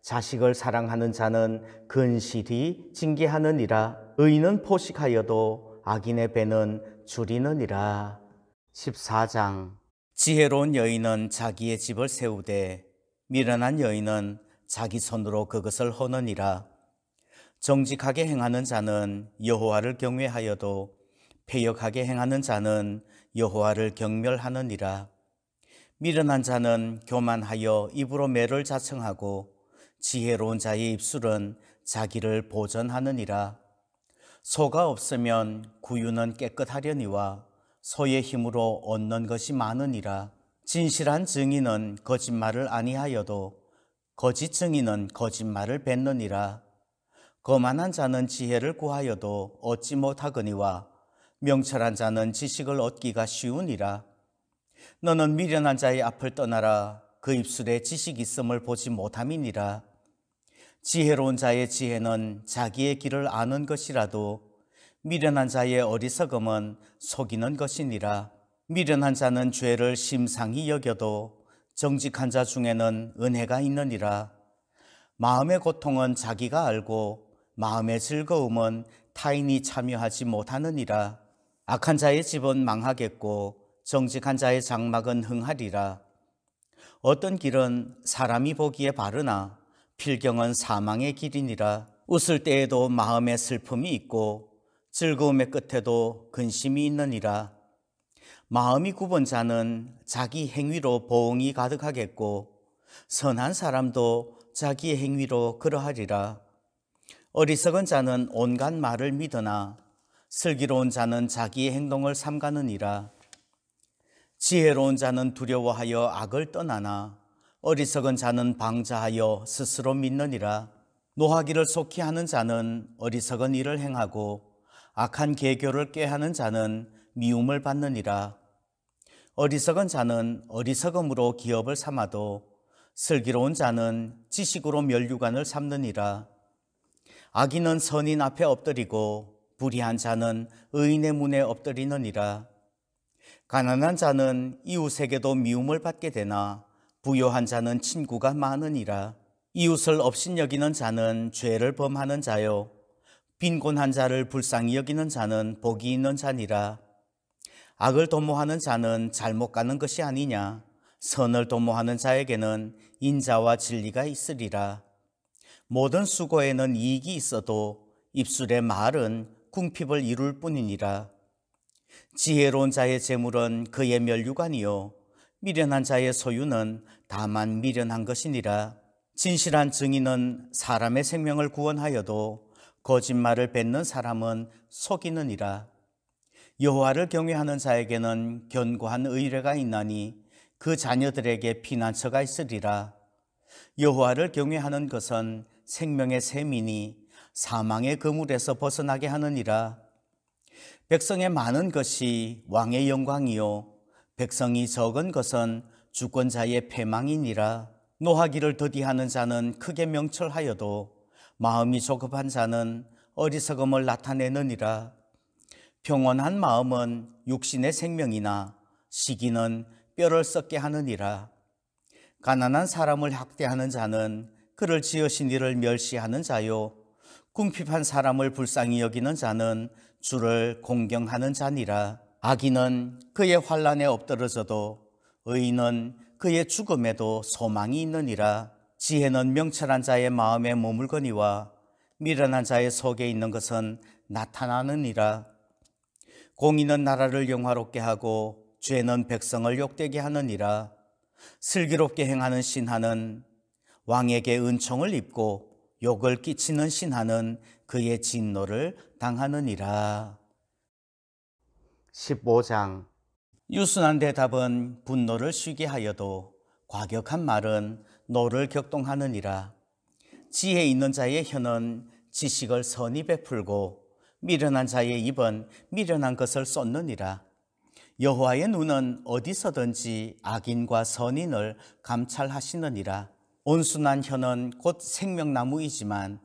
자식을 사랑하는 자는 근실히 징계하느니라. 의인은 포식하여도 악인의 배는 줄이느니라. 14장. 지혜로운 여인은 자기의 집을 세우되 미련한 여인은 자기 손으로 그것을 허느니라. 정직하게 행하는 자는 여호와를 경외하여도 패역하게 행하는 자는 여호와를 경멸하느니라. 미련한 자는 교만하여 입으로 매를 자청하고 지혜로운 자의 입술은 자기를 보전하느니라. 소가 없으면 구유는 깨끗하려니와 소의 힘으로 얻는 것이 많으니라. 진실한 증인은 거짓말을 아니하여도 거짓 증인은 거짓말을 뱉느니라. 거만한 자는 지혜를 구하여도 얻지 못하거니와 명철한 자는 지식을 얻기가 쉬우니라. 너는 미련한 자의 앞을 떠나라. 그 입술에 지식이 있음을 보지 못함이니라. 지혜로운 자의 지혜는 자기의 길을 아는 것이라도 미련한 자의 어리석음은 속이는 것이니라. 미련한 자는 죄를 심상히 여겨도 정직한 자 중에는 은혜가 있느니라. 마음의 고통은 자기가 알고 마음의 즐거움은 타인이 참여하지 못하느니라. 악한 자의 집은 망하겠고 정직한 자의 장막은 흥하리라. 어떤 길은 사람이 보기에 바르나 필경은 사망의 길이니라. 웃을 때에도 마음에 슬픔이 있고 즐거움의 끝에도 근심이 있느니라. 마음이 굽은 자는 자기 행위로 보응이 가득하겠고 선한 사람도 자기의 행위로 그러하리라. 어리석은 자는 온갖 말을 믿으나 슬기로운 자는 자기의 행동을 삼가느니라. 지혜로운 자는 두려워하여 악을 떠나나 어리석은 자는 방자하여 스스로 믿느니라. 노하기를 속히 하는 자는 어리석은 일을 행하고 악한 계교를 꾀하는 자는 미움을 받느니라. 어리석은 자는 어리석음으로 기업을 삼아도 슬기로운 자는 지식으로 면류관을 삼느니라. 악인은 선인 앞에 엎드리고 불의한 자는 의인의 문에 엎드리느니라. 가난한 자는 이웃에게도 미움을 받게 되나 부요한 자는 친구가 많으니라. 이웃을 업신여기는 자는 죄를 범하는 자요 빈곤한 자를 불쌍히 여기는 자는 복이 있는 자니라. 악을 도모하는 자는 잘못 가는 것이 아니냐. 선을 도모하는 자에게는 인자와 진리가 있으리라. 모든 수고에는 이익이 있어도 입술의 말은 궁핍을 이룰 뿐이니라. 지혜로운 자의 재물은 그의 면류관이요 미련한 자의 소유는 다만 미련한 것이니라. 진실한 증인은 사람의 생명을 구원하여도 거짓말을 뱉는 사람은 속이느니라. 여호와를 경외하는 자에게는 견고한 의뢰가 있나니 그 자녀들에게 피난처가 있으리라. 여호와를 경외하는 것은 생명의 샘이니 사망의 그물에서 벗어나게 하느니라. 백성의 많은 것이 왕의 영광이요 백성이 적은 것은 주권자의 패망이니라. 노하기를 더디하는 자는 크게 명철하여도 마음이 조급한 자는 어리석음을 나타내느니라. 평온한 마음은 육신의 생명이나 시기는 뼈를 썩게 하느니라. 가난한 사람을 학대하는 자는 그를 지으신 이를 멸시하는 자요 궁핍한 사람을 불쌍히 여기는 자는 주를 공경하는 자니라. 악인은 그의 환난에 엎드러져도 의인은 그의 죽음에도 소망이 있느니라. 지혜는 명철한 자의 마음에 머물거니와 미련한 자의 속에 있는 것은 나타나느니라. 공의는 나라를 영화롭게 하고 죄는 백성을 욕되게 하느니라. 슬기롭게 행하는 신하는 왕에게 은총을 입고 욕을 끼치는 신하는 그의 진노를 당하느니라. 15장. 유순한 대답은 분노를 쉬게 하여도 과격한 말은 노를 격동하느니라. 지혜 있는 자의 혀는 지식을 선히 베풀고 미련한 자의 입은 미련한 것을 쏟느니라. 여호와의 눈은 어디서든지 악인과 선인을 감찰하시느니라. 온순한 혀는 곧 생명나무이지만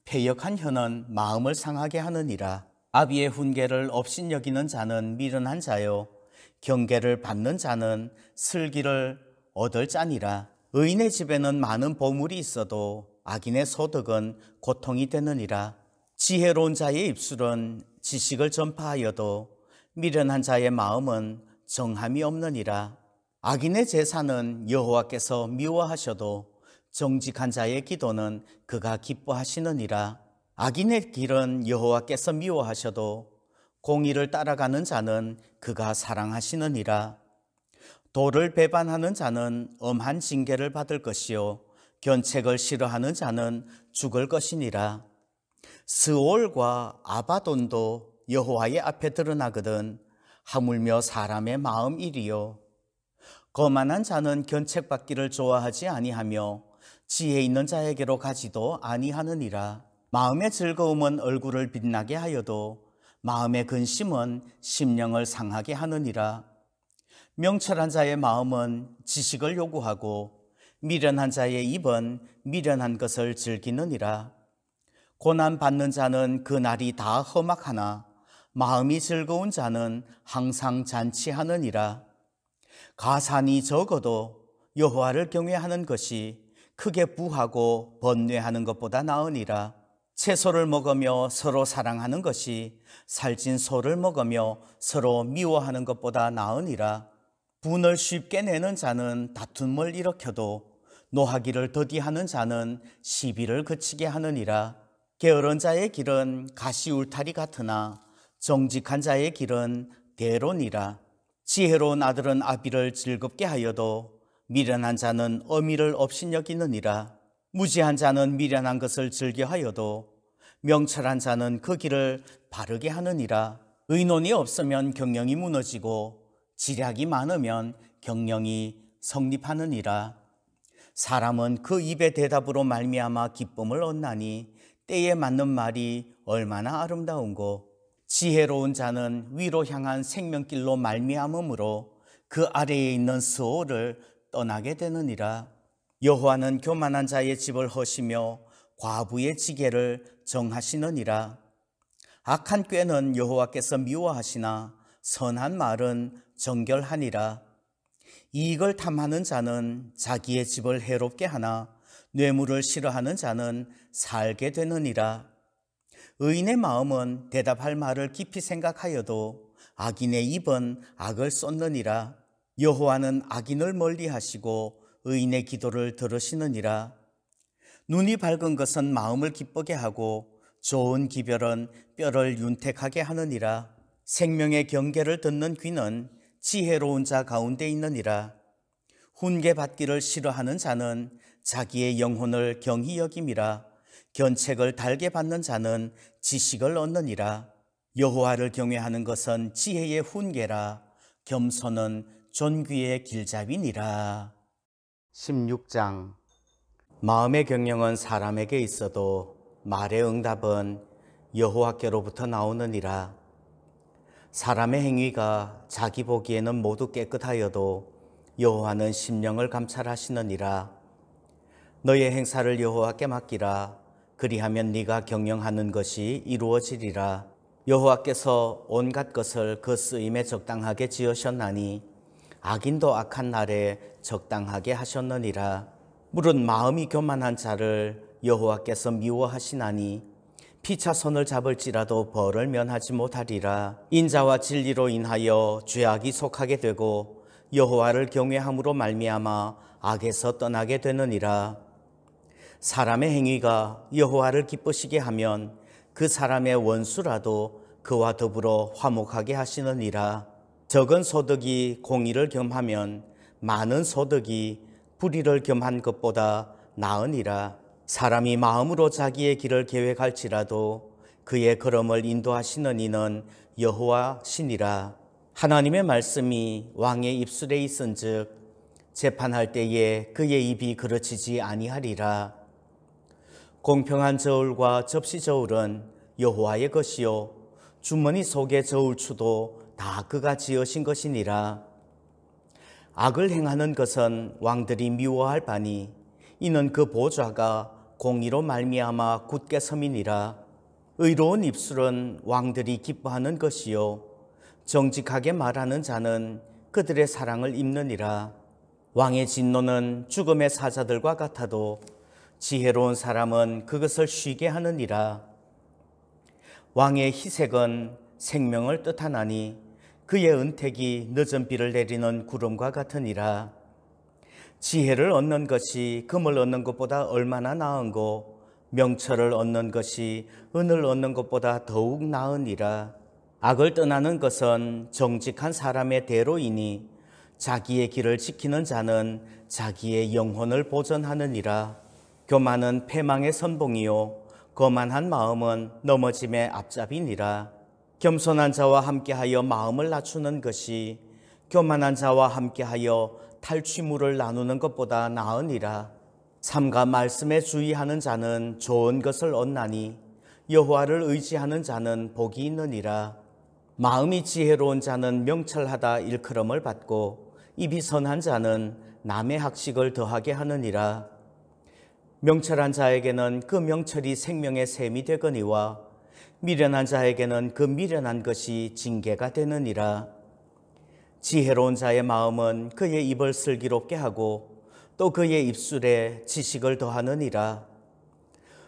패역한 혀는 마음을 상하게 하느니라. 아비의 훈계를 업신여기는 자는 미련한 자요 경계를 받는 자는 슬기를 얻을 자니라. 의인의 집에는 많은 보물이 있어도 악인의 소득은 고통이 되느니라. 지혜로운 자의 입술은 지식을 전파하여도 미련한 자의 마음은 정함이 없느니라. 악인의 제사는 여호와께서 미워하셔도 정직한 자의 기도는 그가 기뻐하시느니라. 악인의 길은 여호와께서 미워하셔도 공의를 따라가는 자는 그가 사랑하시느니라. 도를 배반하는 자는 엄한 징계를 받을 것이요 견책을 싫어하는 자는 죽을 것이니라. 스올과 아바돈도 여호와의 앞에 드러나거든 하물며 사람의 마음 일이요. 거만한 자는 견책받기를 좋아하지 아니하며 지혜 있는 자에게로 가지도 아니하느니라. 마음의 즐거움은 얼굴을 빛나게 하여도 마음의 근심은 심령을 상하게 하느니라. 명철한 자의 마음은 지식을 요구하고 미련한 자의 입은 미련한 것을 즐기느니라. 고난받는 자는 그 날이 다 험악하나 마음이 즐거운 자는 항상 잔치하느니라. 가산이 적어도 여호와를 경외하는 것이 크게 부하고 번뇌하는 것보다 나으니라. 채소를 먹으며 서로 사랑하는 것이 살찐 소를 먹으며 서로 미워하는 것보다 나으니라. 분을 쉽게 내는 자는 다툼을 일으켜도 노하기를 더디하는 자는 시비를 그치게 하느니라. 게으른 자의 길은 가시울타리 같으나 정직한 자의 길은 대로니라. 지혜로운 아들은 아비를 즐겁게 하여도 미련한 자는 어미를 업신여기느니라. 무지한 자는 미련한 것을 즐겨하여도 명철한 자는 그 길을 바르게 하느니라. 의논이 없으면 경영이 무너지고 지략이 많으면 경영이 성립하느니라. 사람은 그 입의 대답으로 말미암아 기쁨을 얻나니 때에 맞는 말이 얼마나 아름다운고. 지혜로운 자는 위로 향한 생명길로 말미암음으로 그 아래에 있는 스올을 떠나게 되느니라. 여호와는 교만한 자의 집을 허시며 과부의 지게를 정하시느니라. 악한 꾀는 여호와께서 미워하시나 선한 말은 정결하니라. 이익을 탐하는 자는 자기의 집을 해롭게 하나 뇌물을 싫어하는 자는 살게 되느니라. 의인의 마음은 대답할 말을 깊이 생각하여도 악인의 입은 악을 쏟느니라. 여호와는 악인을 멀리하시고 의인의 기도를 들으시느니라. 눈이 밝은 것은 마음을 기쁘게 하고 좋은 기별은 뼈를 윤택하게 하느니라. 생명의 경계를 듣는 귀는 지혜로운 자 가운데 있느니라. 훈계 받기를 싫어하는 자는 자기의 영혼을 경히 여김이라. 견책을 달게 받는 자는 지식을 얻느니라. 여호와를 경외하는 것은 지혜의 훈계라. 겸손은 존귀의 길잡이니라. 16장. 마음의 경영은 사람에게 있어도 말의 응답은 여호와께로부터 나오느니라. 사람의 행위가 자기 보기에는 모두 깨끗하여도 여호와는 심령을 감찰하시느니라. 너의 행사를 여호와께 맡기라. 그리하면 네가 경영하는 것이 이루어지리라. 여호와께서 온갖 것을 그 쓰임에 적당하게 지으셨나니 악인도 악한 날에 적당하게 하셨느니라. 물은 마음이 교만한 자를 여호와께서 미워하시나니 피차 손을 잡을지라도 벌을 면하지 못하리라. 인자와 진리로 인하여 죄악이 속하게 되고 여호와를 경외함으로 말미암아 악에서 떠나게 되느니라. 사람의 행위가 여호와를 기쁘시게 하면 그 사람의 원수라도 그와 더불어 화목하게 하시느니라. 적은 소득이 공의를 겸하면 많은 소득이 불의를 겸한 것보다 나으니라. 사람이 마음으로 자기의 길을 계획할지라도 그의 걸음을 인도하시는 이는 여호와시니라. 하나님의 말씀이 왕의 입술에 있은즉 재판할 때에 그의 입이 그르치지 아니하리라. 공평한 저울과 접시 저울은 여호와의 것이요 주머니 속의 저울추도 다 그가 지으신 것이니라. 악을 행하는 것은 왕들이 미워할 바니 이는 그 보좌가 공의로 말미암아 굳게 섬이니라. 의로운 입술은 왕들이 기뻐하는 것이요 정직하게 말하는 자는 그들의 사랑을 입느니라. 왕의 진노는 죽음의 사자들과 같아도 지혜로운 사람은 그것을 쉬게 하느니라. 왕의 희색은 생명을 뜻하나니 그의 은택이 늦은 비를 내리는 구름과 같으니라. 지혜를 얻는 것이 금을 얻는 것보다 얼마나 나은고 명철을 얻는 것이 은을 얻는 것보다 더욱 나으니라. 악을 떠나는 것은 정직한 사람의 대로이니 자기의 길을 지키는 자는 자기의 영혼을 보전하느니라. 교만은 패망의 선봉이요 거만한 마음은 넘어짐의 앞잡이니라. 겸손한 자와 함께하여 마음을 낮추는 것이 교만한 자와 함께하여 탈취물을 나누는 것보다 나으니라. 삼가 말씀에 주의하는 자는 좋은 것을 얻나니 여호와를 의지하는 자는 복이 있느니라. 마음이 지혜로운 자는 명철하다 일컬음을 받고 입이 선한 자는 남의 학식을 더하게 하느니라. 명철한 자에게는 그 명철이 생명의 샘이 되거니와 미련한 자에게는 그 미련한 것이 징계가 되느니라. 지혜로운 자의 마음은 그의 입을 슬기롭게 하고 또 그의 입술에 지식을 더하느니라.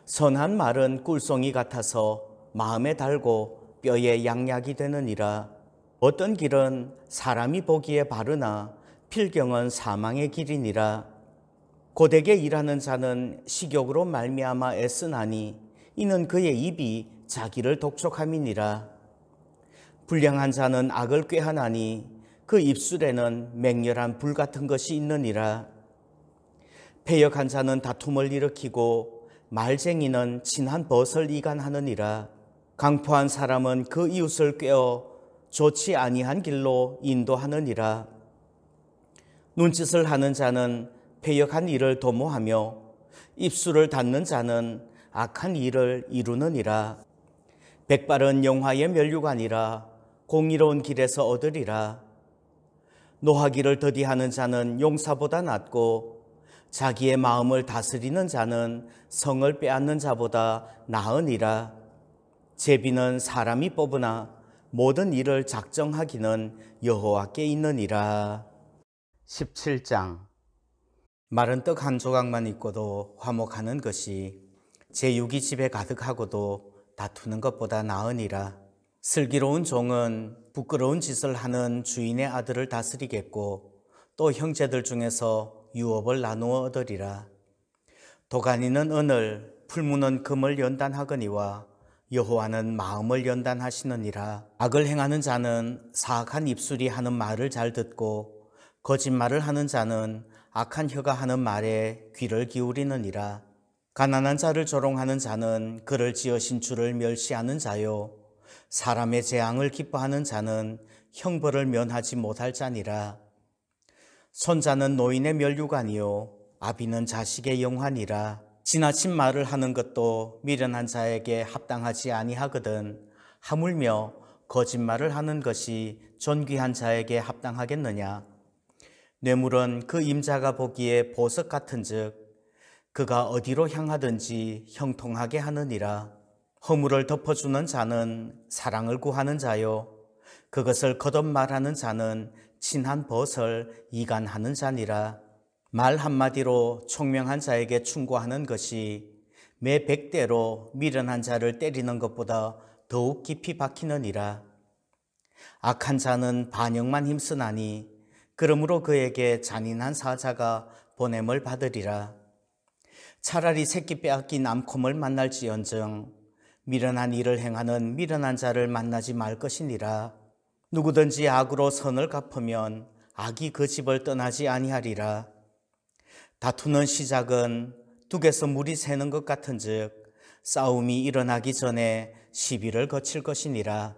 선한 말은 꿀송이 같아서 마음에 달고 뼈에 양약이 되느니라. 어떤 길은 사람이 보기에 바르나 필경은 사망의 길이니라. 고되게 일하는 자는 식욕으로 말미암아 애쓰나니 이는 그의 입이 자기를 독촉함이니라. 불량한 자는 악을 꾀하나니 그 입술에는 맹렬한 불 같은 것이 있느니라. 패역한 자는 다툼을 일으키고 말쟁이는 친한 벗을 이간하느니라. 강포한 사람은 그 이웃을 꾀어 좋지 아니한 길로 인도하느니라. 눈짓을 하는 자는 패역한 일을 도모하며 입술을 닫는 자는 악한 일을 이루느니라. 백발은 영화의 면류관이라 공의로운 길에서 얻으리라. 노하기를 더디하는 자는 용사보다 낫고 자기의 마음을 다스리는 자는 성을 빼앗는 자보다 나으니라. 제비는 사람이 뽑으나 모든 일을 작정하기는 여호와께 있느니라. 17장. 마른 떡 한 조각만 있고도 화목하는 것이 제육이 집에 가득하고도 다투는 것보다 나으니라. 슬기로운 종은 부끄러운 짓을 하는 주인의 아들을 다스리겠고 또 형제들 중에서 유업을 나누어 얻으리라. 도가니는 은을, 풀무는 금을 연단하거니와 여호와는 마음을 연단하시느니라. 악을 행하는 자는 사악한 입술이 하는 말을 잘 듣고 거짓말을 하는 자는 악한 혀가 하는 말에 귀를 기울이느니라. 가난한 자를 조롱하는 자는 그를 지으신 주를 멸시하는 자요 사람의 재앙을 기뻐하는 자는 형벌을 면하지 못할 자니라. 손자는 노인의 면류관이요 아비는 자식의 영환이라. 지나친 말을 하는 것도 미련한 자에게 합당하지 아니하거든 하물며 거짓말을 하는 것이 존귀한 자에게 합당하겠느냐. 뇌물은 그 임자가 보기에 보석 같은즉 그가 어디로 향하든지 형통하게 하느니라. 허물을 덮어주는 자는 사랑을 구하는 자요 그것을 거듭 말하는 자는 친한 벗을 이간하는 자니라. 말 한마디로 총명한 자에게 충고하는 것이 매 100대로 미련한 자를 때리는 것보다 더욱 깊이 박히느니라. 악한 자는 반역만 힘쓰나니 그러므로 그에게 잔인한 사자가 보냄을 받으리라. 차라리 새끼 빼앗긴 암콤을 만날지언정 미련한 일을 행하는 미련한 자를 만나지 말 것이니라. 누구든지 악으로 선을 갚으면 악이 그 집을 떠나지 아니하리라. 다투는 시작은 둑에서 물이 새는 것 같은즉 싸움이 일어나기 전에 시비를 거칠 것이니라.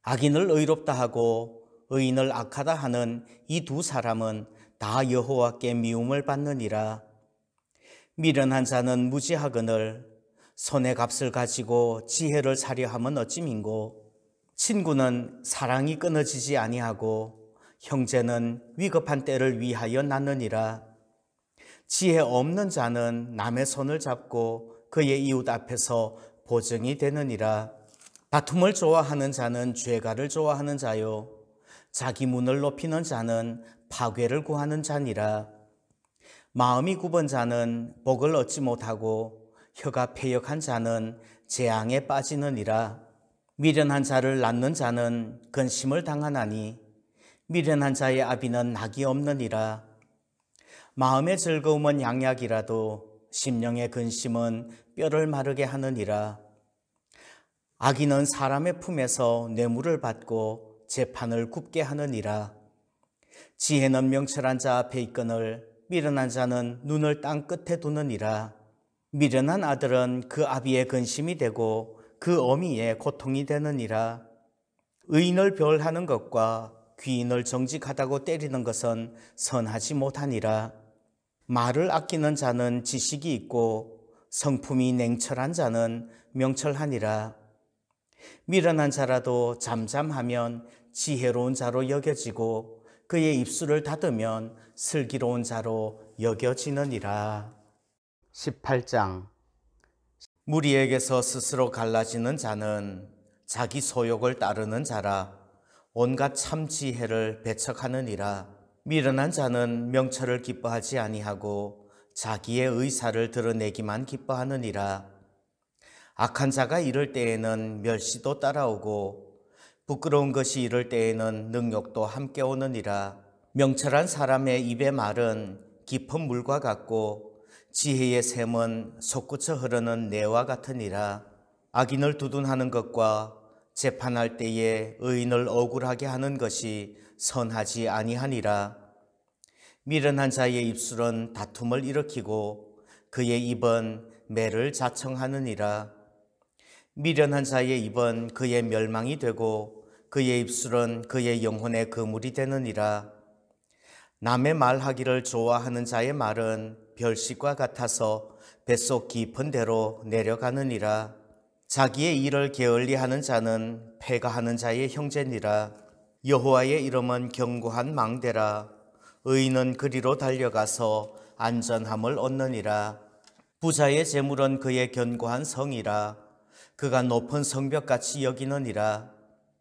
악인을 의롭다 하고 의인을 악하다 하는 이 두 사람은 다 여호와께 미움을 받느니라. 미련한 자는 무지하거늘 손의 값을 가지고 지혜를 사려 함은 어찌 민고. 친구는 사랑이 끊어지지 아니하고 형제는 위급한 때를 위하여 낳느니라. 지혜 없는 자는 남의 손을 잡고 그의 이웃 앞에서 보증이 되느니라. 다툼을 좋아하는 자는 죄가를 좋아하는 자요 자기 문을 높이는 자는 파괴를 구하는 자니라. 마음이 굽은 자는 복을 얻지 못하고 혀가 패역한 자는 재앙에 빠지느니라. 미련한 자를 낳는 자는 근심을 당하나니 미련한 자의 아비는 낙이 없느니라. 마음의 즐거움은 양약이라도 심령의 근심은 뼈를 마르게 하느니라. 악인은 사람의 품에서 뇌물을 받고 재판을 굽게 하느니라. 지혜는 명철한 자 앞에 있거늘 미련한 자는 눈을 땅 끝에 두느니라. 미련한 아들은 그 아비의 근심이 되고 그 어미의 고통이 되느니라. 의인을 벌하는 것과 귀인을 정직하다고 때리는 것은 선하지 못하니라. 말을 아끼는 자는 지식이 있고 성품이 냉철한 자는 명철하니라. 미련한 자라도 잠잠하면 지혜로운 자로 여겨지고 그의 입술을 닫으면 슬기로운 자로 여겨지느니라. 18장. 무리에게서 스스로 갈라지는 자는 자기 소욕을 따르는 자라 온갖 참 지혜를 배척하느니라. 미련한 자는 명철을 기뻐하지 아니하고 자기의 의사를 드러내기만 기뻐하느니라. 악한 자가 이럴 때에는 멸시도 따라오고 부끄러운 것이 이럴 때에는 능욕도 함께 오느니라. 명철한 사람의 입의 말은 깊은 물과 같고 지혜의 샘은 솟구쳐 흐르는 내와 같으니라. 악인을 두둔하는 것과 재판할 때에 의인을 억울하게 하는 것이 선하지 아니하니라. 미련한 자의 입술은 다툼을 일으키고 그의 입은 매를 자청하느니라. 미련한 자의 입은 그의 멸망이 되고 그의 입술은 그의 영혼의 그물이 되느니라. 남의 말하기를 좋아하는 자의 말은 별식과 같아서 뱃속 깊은 데로 내려가느니라. 자기의 일을 게을리하는 자는 패가하는 자의 형제니라. 여호와의 이름은 견고한 망대라. 의인은 그리로 달려가서 안전함을 얻느니라. 부자의 재물은 그의 견고한 성이라. 그가 높은 성벽같이 여기느니라.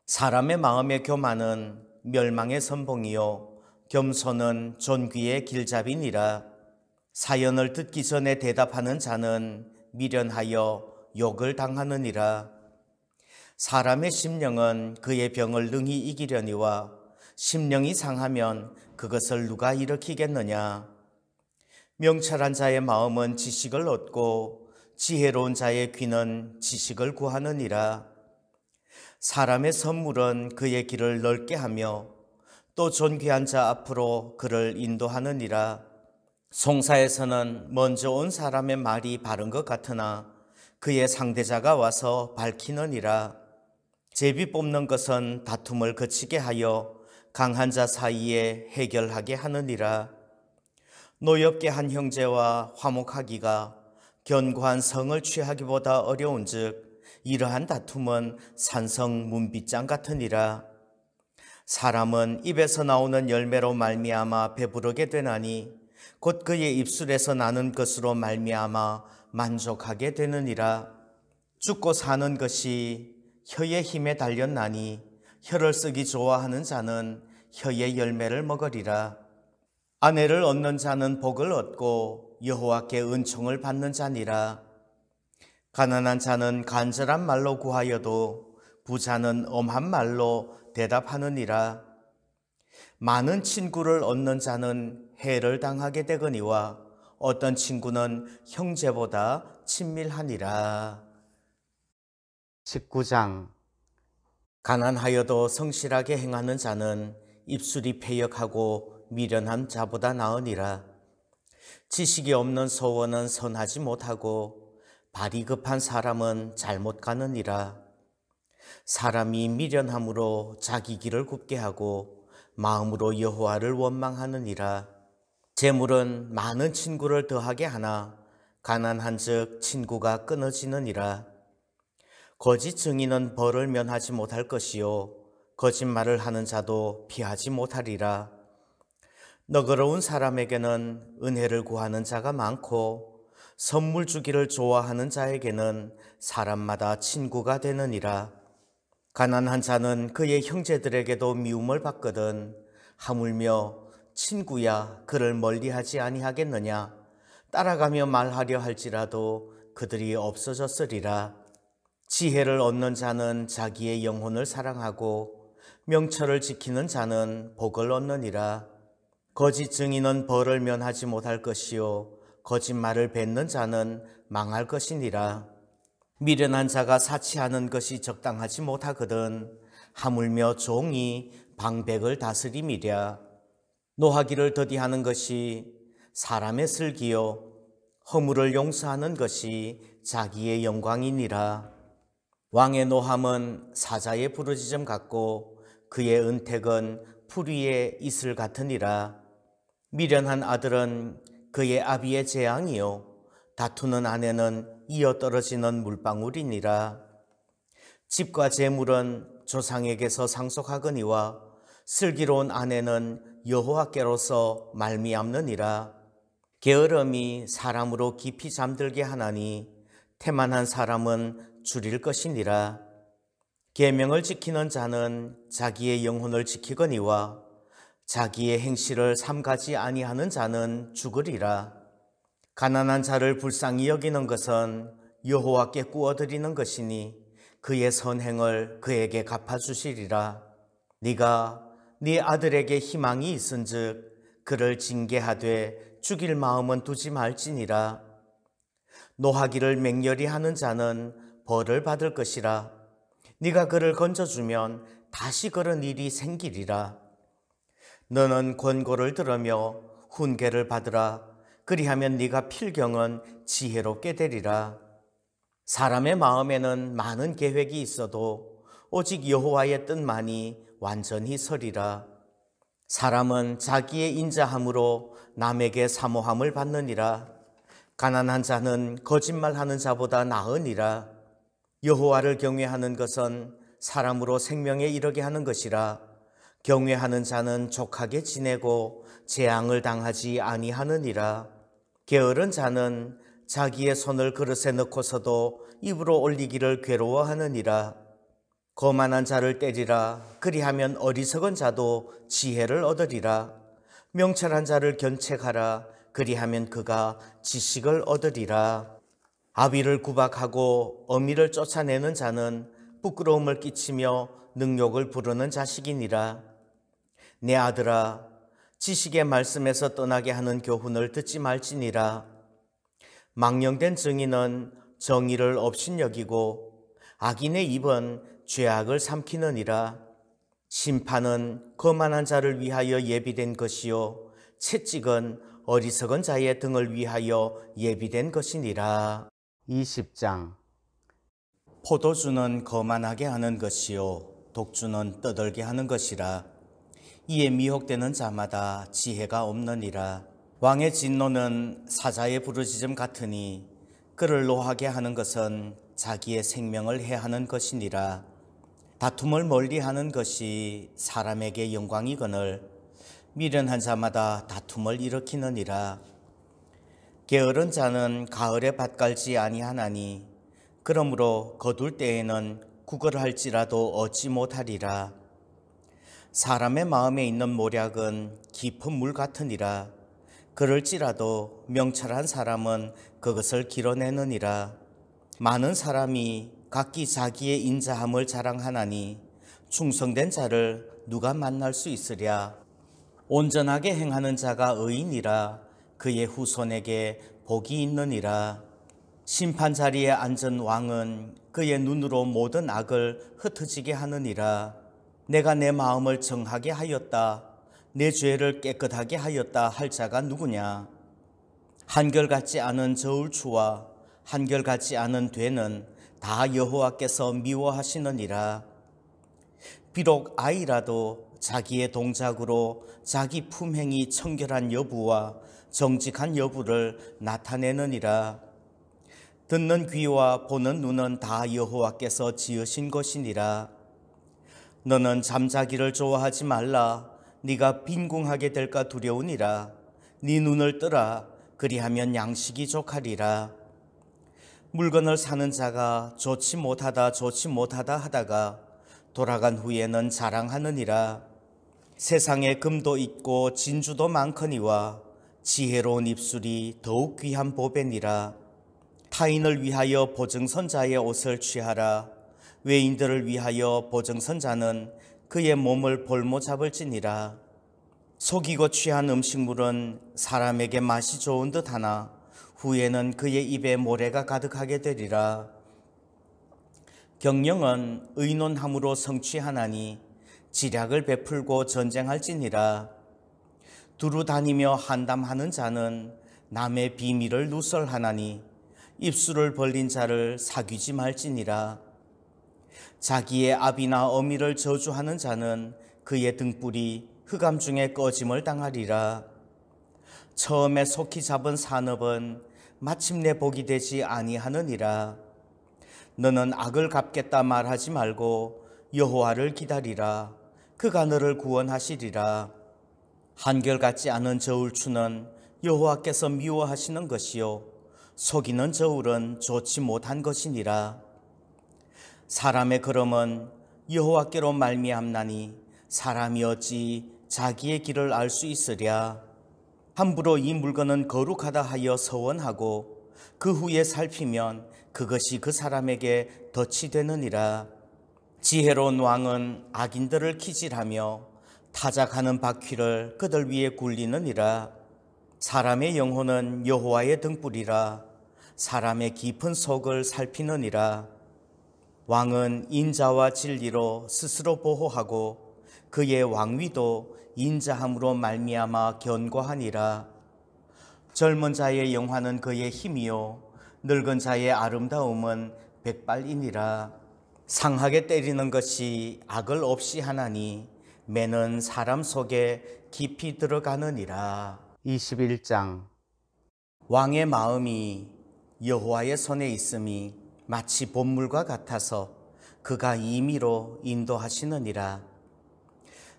사람의 마음의 교만은 멸망의 선봉이요 겸손은 존귀의 길잡이니라. 사연을 듣기 전에 대답하는 자는 미련하여 욕을 당하느니라. 사람의 심령은 그의 병을 능히 이기려니와 심령이 상하면 그것을 누가 일으키겠느냐. 명철한 자의 마음은 지식을 얻고 지혜로운 자의 귀는 지식을 구하느니라. 사람의 선물은 그의 길을 넓게 하며 또 존귀한 자 앞으로 그를 인도하느니라. 송사에서는 먼저 온 사람의 말이 바른 것 같으나 그의 상대자가 와서 밝히느니라. 제비 뽑는 것은 다툼을 그치게 하여 강한 자 사이에 해결하게 하느니라. 노엽게 한 형제와 화목하기가 견고한 성을 취하기보다 어려운즉 이러한 다툼은 산성 문빗장 같으니라. 사람은 입에서 나오는 열매로 말미암아 배부르게 되나니 곧 그의 입술에서 나는 것으로 말미암아 만족하게 되느니라. 죽고 사는 것이 혀의 힘에 달렸나니 혀를 쓰기 좋아하는 자는 혀의 열매를 먹으리라. 아내를 얻는 자는 복을 얻고 여호와께 은총을 받는 자니라. 가난한 자는 간절한 말로 구하여도 부자는 엄한 말로 대답하느니라. 많은 친구를 얻는 자는 해를 당하게 되거니와 어떤 친구는 형제보다 친밀하니라. 19장. 가난하여도 성실하게 행하는 자는 입술이 패역하고 미련한 자보다 나으니라. 지식이 없는 소원은 선하지 못하고 발이 급한 사람은 잘못 가느니라. 사람이 미련함으로 자기 길을 굽게 하고 마음으로 여호와를 원망하느니라. 재물은 많은 친구를 더하게 하나 가난한즉 친구가 끊어지느니라. 거짓 증인은 벌을 면하지 못할 것이요 거짓말을 하는 자도 피하지 못하리라. 너그러운 사람에게는 은혜를 구하는 자가 많고 선물 주기를 좋아하는 자에게는 사람마다 친구가 되느니라. 가난한 자는 그의 형제들에게도 미움을 받거든 하물며 친구야 그를 멀리하지 아니하겠느냐. 따라가며 말하려 할지라도 그들이 없어졌으리라. 지혜를 얻는 자는 자기의 영혼을 사랑하고 명철을 지키는 자는 복을 얻느니라. 거짓 증인은 벌을 면하지 못할 것이요 거짓말을 뱉는 자는 망할 것이니라. 미련한 자가 사치하는 것이 적당하지 못하거든 하물며 종이 방백을 다스림이랴. 노하기를 더디하는 것이 사람의 슬기요 허물을 용서하는 것이 자기의 영광이니라. 왕의 노함은 사자의 부르짖음 같고 그의 은택은 풀 위의 이슬 같으니라. 미련한 아들은 그의 아비의 재앙이요 다투는 아내는 이어 떨어지는 물방울이니라. 집과 재물은 조상에게서 상속하거니와 슬기로운 아내는 여호와께로서 말미암느니라. 게으름이 사람으로 깊이 잠들게 하나니 태만한 사람은 줄일 것이니라. 계명을 지키는 자는 자기의 영혼을 지키거니와 자기의 행실을 삼가지 아니하는 자는 죽으리라. 가난한 자를 불쌍히 여기는 것은 여호와께 꾸어드리는 것이니 그의 선행을 그에게 갚아주시리라. 네가 네 아들에게 희망이 있은즉 그를 징계하되 죽일 마음은 두지 말지니라. 노하기를 맹렬히 하는 자는 벌을 받을 것이라. 네가 그를 건져주면 다시 그런 일이 생기리라. 너는 권고를 들으며 훈계를 받으라. 그리하면 네가 필경은 지혜롭게 되리라. 사람의 마음에는 많은 계획이 있어도 오직 여호와의 뜻만이 완전히 서리라. 사람은 자기의 인자함으로 남에게 사모함을 받느니라. 가난한 자는 거짓말하는 자보다 나으니라. 여호와를 경외하는 것은 사람으로 생명에 이르게 하는 것이라. 경외하는 자는 족하게 지내고 재앙을 당하지 아니하느니라. 게으른 자는 자기의 손을 그릇에 넣고서도 입으로 올리기를 괴로워하느니라. 거만한 자를 때리라. 그리하면 어리석은 자도 지혜를 얻으리라. 명철한 자를 견책하라. 그리하면 그가 지식을 얻으리라. 아비를 구박하고 어미를 쫓아내는 자는 부끄러움을 끼치며 능욕을 부르는 자식이니라. 내 아들아, 지식의 말씀에서 떠나게 하는 교훈을 듣지 말지니라. 망령된 증인은 정의를 업신여기고 악인의 입은 죄악을 삼키느니라. 심판은 거만한 자를 위하여 예비된 것이요 채찍은 어리석은 자의 등을 위하여 예비된 것이니라. 20장. 포도주는 거만하게 하는 것이요 독주는 떠들게 하는 것이라. 이에 미혹되는 자마다 지혜가 없느니라. 왕의 진노는 사자의 부르짖음 같으니 그를 노하게 하는 것은 자기의 생명을 해하는 것이니라. 다툼을 멀리하는 것이 사람에게 영광이거늘 미련한 자마다 다툼을 일으키느니라. 게으른 자는 가을에 밭 갈지 아니하나니 그러므로 거둘 때에는 구걸할지라도 얻지 못하리라. 사람의 마음에 있는 모략은 깊은 물 같으니라. 그럴지라도 명철한 사람은 그것을 길어내느니라. 많은 사람이 각기 자기의 인자함을 자랑하나니 충성된 자를 누가 만날 수 있으랴. 온전하게 행하는 자가 의인이라. 그의 후손에게 복이 있느니라. 심판 자리에 앉은 왕은 그의 눈으로 모든 악을 흩어지게 하느니라. 내가 내 마음을 정하게 하였다, 내 죄를 깨끗하게 하였다 할 자가 누구냐? 한결같지 않은 저울추와 한결같지 않은 되는 다 여호와께서 미워하시느니라. 비록 아이라도 자기의 동작으로 자기 품행이 청결한 여부와 정직한 여부를 나타내느니라. 듣는 귀와 보는 눈은 다 여호와께서 지으신 것이니라. 너는 잠자기를 좋아하지 말라. 네가 빈궁하게 될까 두려우니라. 네 눈을 뜨라. 그리하면 양식이 족하리라. 물건을 사는 자가 좋지 못하다 하다가 돌아간 후에는 자랑하느니라. 세상에 금도 있고 진주도 많거니와 지혜로운 입술이 더욱 귀한 보배니라. 타인을 위하여 보증선자의 옷을 취하라. 외인들을 위하여 보증선자는 그의 몸을 볼모 잡을지니라. 속이고 취한 음식물은 사람에게 맛이 좋은 듯하나 후에는 그의 입에 모래가 가득하게 되리라. 경영은 의논함으로 성취하나니 지략을 베풀고 전쟁할지니라. 두루 다니며 한담하는 자는 남의 비밀을 누설하나니 입술을 벌린 자를 사귀지 말지니라. 자기의 아비나 어미를 저주하는 자는 그의 등불이 흑암 중에 꺼짐을 당하리라. 처음에 속히 잡은 산업은 마침내 복이 되지 아니하느니라. 너는 악을 갚겠다 말하지 말고 여호와를 기다리라. 그가 너를 구원하시리라. 한결같지 않은 저울추는 여호와께서 미워하시는 것이요 속이는 저울은 좋지 못한 것이니라. 사람의 걸음은 여호와께로 말미암나니 사람이 어찌 자기의 길을 알 수 있으랴. 함부로 이 물건은 거룩하다 하여 서원하고 그 후에 살피면 그것이 그 사람에게 덫이 되느니라. 지혜로운 왕은 악인들을 키질하며 타작하는 바퀴를 그들 위에 굴리느니라. 사람의 영혼은 여호와의 등불이라. 사람의 깊은 속을 살피느니라. 왕은 인자와 진리로 스스로 보호하고 그의 왕위도 인자함으로 말미암아 견고하니라. 젊은 자의 영화는 그의 힘이요 늙은 자의 아름다움은 백발이니라. 상하게 때리는 것이 악을 없이 하나니 매는 사람 속에 깊이 들어가느니라. 21장. 왕의 마음이 여호와의 손에 있음이 마치 봇물과 같아서 그가 임의로 인도하시느니라.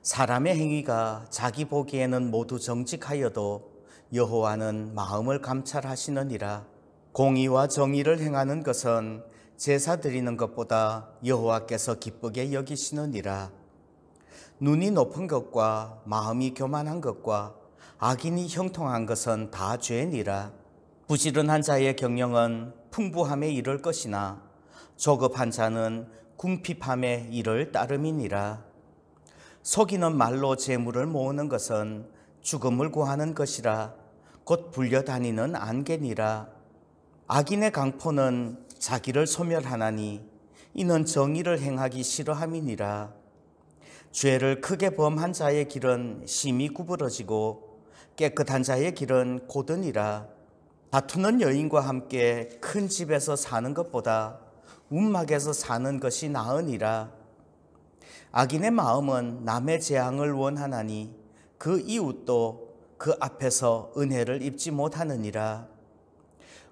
사람의 행위가 자기 보기에는 모두 정직하여도 여호와는 마음을 감찰하시느니라. 공의와 정의를 행하는 것은 제사 드리는 것보다 여호와께서 기쁘게 여기시느니라. 눈이 높은 것과 마음이 교만한 것과 악인이 형통한 것은 다 죄니라. 부지런한 자의 경영은 풍부함에 이를 것이나 조급한 자는 궁핍함에 이를 따름이니라. 속이는 말로 재물을 모으는 것은 죽음을 구하는 것이라 곧 불려다니는 안개니라. 악인의 강포는 자기를 소멸하나니 이는 정의를 행하기 싫어함이니라. 죄를 크게 범한 자의 길은 심히 구부러지고 깨끗한 자의 길은 고드니라. 다투는 여인과 함께 큰 집에서 사는 것보다 움막에서 사는 것이 나으니라. 악인의 마음은 남의 재앙을 원하나니 그 이웃도 그 앞에서 은혜를 입지 못하느니라.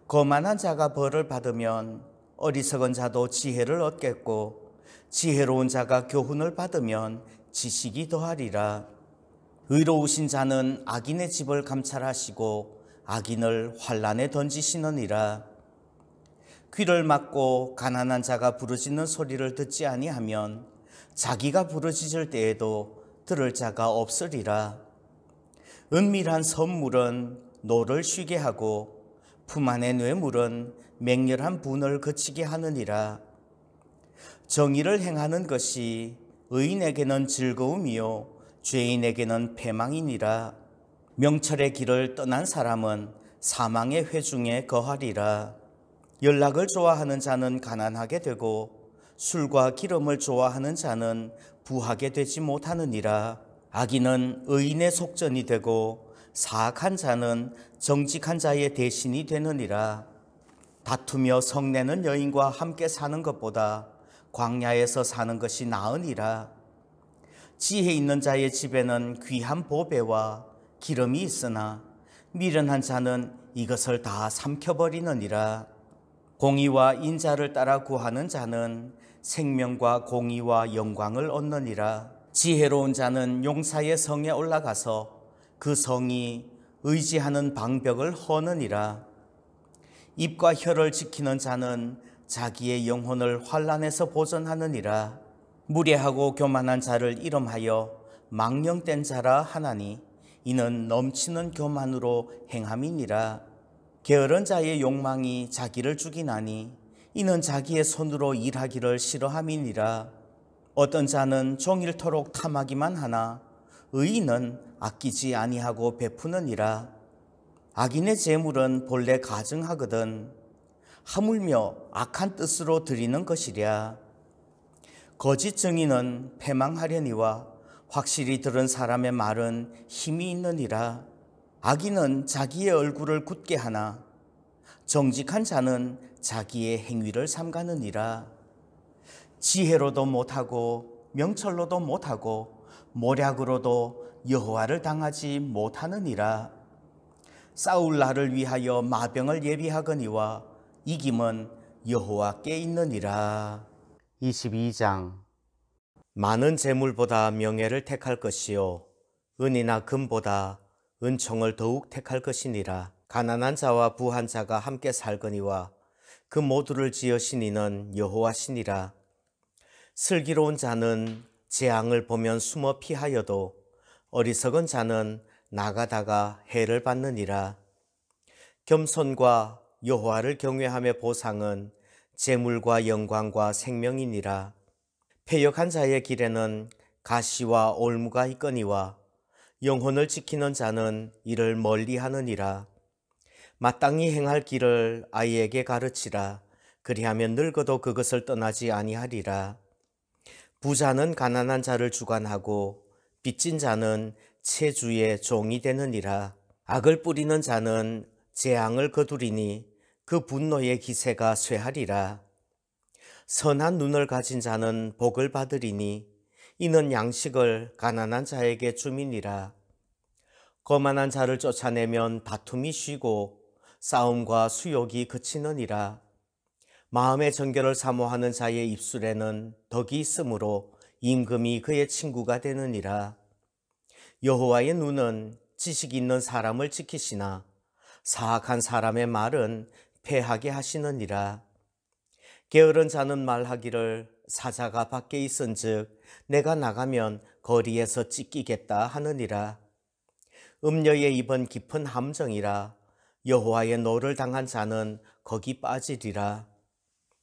거만한 자가 벌을 받으면 어리석은 자도 지혜를 얻겠고 지혜로운 자가 교훈을 받으면 지식이 더하리라. 의로우신 자는 악인의 집을 감찰하시고 악인을 환난에 던지시느니라. 귀를 막고 가난한 자가 부르짖는 소리를 듣지 아니하면 자기가 부르짖을 때에도 들을 자가 없으리라. 은밀한 선물은 노를 쉬게 하고 품 안의 뇌물은 맹렬한 분을 그치게 하느니라. 정의를 행하는 것이 의인에게는 즐거움이요 죄인에게는 패망이니라. 명철의 길을 떠난 사람은 사망의 회중에 거하리라. 연락을 좋아하는 자는 가난하게 되고 술과 기름을 좋아하는 자는 부하게 되지 못하느니라. 악인은 의인의 속전이 되고 사악한 자는 정직한 자의 대신이 되느니라. 다투며 성내는 여인과 함께 사는 것보다 광야에서 사는 것이 나으니라. 지혜 있는 자의 집에는 귀한 보배와 기름이 있으나 미련한 자는 이것을 다 삼켜버리느니라. 공의와 인자를 따라 구하는 자는 생명과 공의와 영광을 얻느니라. 지혜로운 자는 용사의 성에 올라가서 그 성이 의지하는 방벽을 허느니라. 입과 혀를 지키는 자는 자기의 영혼을 환난에서 보전하느니라. 무례하고 교만한 자를 이름하여 망령된 자라 하나니 이는 넘치는 교만으로 행함이니라. 게으른 자의 욕망이 자기를 죽이나니 이는 자기의 손으로 일하기를 싫어함이니라. 어떤 자는 종일토록 탐하기만 하나 의인은 아끼지 아니하고 베푸느니라. 악인의 재물은 본래 가증하거든 하물며 악한 뜻으로 드리는 것이랴. 거짓 증인은 패망하려니와 확실히 들은 사람의 말은 힘이 있느니라. 악인은 자기의 얼굴을 굳게 하나 정직한 자는 자기의 행위를 삼가느니라. 지혜로도 못하고 명철로도 못하고 모략으로도 여호와를 당하지 못하느니라. 싸울 날을 위하여 마병을 예비하거니와 이김은 여호와께 있느니라. 22장. 많은 재물보다 명예를 택할 것이요 은이나 금보다 은총을 더욱 택할 것이니라. 가난한 자와 부한 자가 함께 살거니와 그 모두를 지으신 이는 여호와시니라. 슬기로운 자는 재앙을 보면 숨어 피하여도 어리석은 자는 나가다가 해를 받느니라. 겸손과 여호와를 경외함의 보상은 재물과 영광과 생명이니라. 패역한 자의 길에는 가시와 올무가 있거니와 영혼을 지키는 자는 이를 멀리하느니라. 마땅히 행할 길을 아이에게 가르치라. 그리하면 늙어도 그것을 떠나지 아니하리라. 부자는 가난한 자를 주관하고 빚진 자는 채주의 종이 되느니라. 악을 뿌리는 자는 재앙을 거두리니 그 분노의 기세가 쇠하리라. 선한 눈을 가진 자는 복을 받으리니 이는 양식을 가난한 자에게 줌이니라. 거만한 자를 쫓아내면 다툼이 쉬고 싸움과 수욕이 그치느니라. 마음의 정결을 사모하는 자의 입술에는 덕이 있으므로 임금이 그의 친구가 되느니라. 여호와의 눈은 지식 있는 사람을 지키시나 사악한 사람의 말은 패하게 하시느니라. 게으른 자는 말하기를 사자가 밖에 있은즉 내가 나가면 거리에서 찢기겠다 하느니라. 음녀의 입은 깊은 함정이라. 여호와의 노를 당한 자는 거기 빠지리라.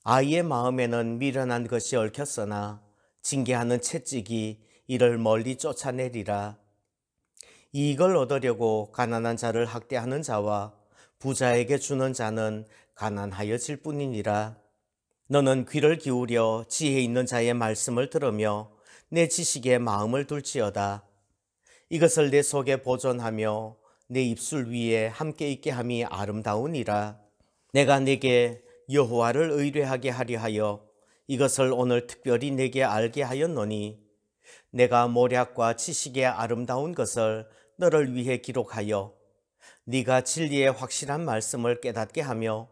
아이의 마음에는 미련한 것이 얽혔으나 징계하는 채찍이 이를 멀리 쫓아내리라. 이익을 얻으려고 가난한 자를 학대하는 자와 부자에게 주는 자는 가난하여질 뿐이니라. 너는 귀를 기울여 지혜 있는 자의 말씀을 들으며 내 지식에 마음을 둘지어다. 이것을 내 속에 보존하며 내 입술 위에 함께 있게 함이 아름다우니라. 내가 네게 여호와를 의뢰하게 하려 하여 이것을 오늘 특별히 내게 알게 하였노니 내가 모략과 지식의 아름다운 것을 너를 위해 기록하여 네가 진리의 확실한 말씀을 깨닫게 하며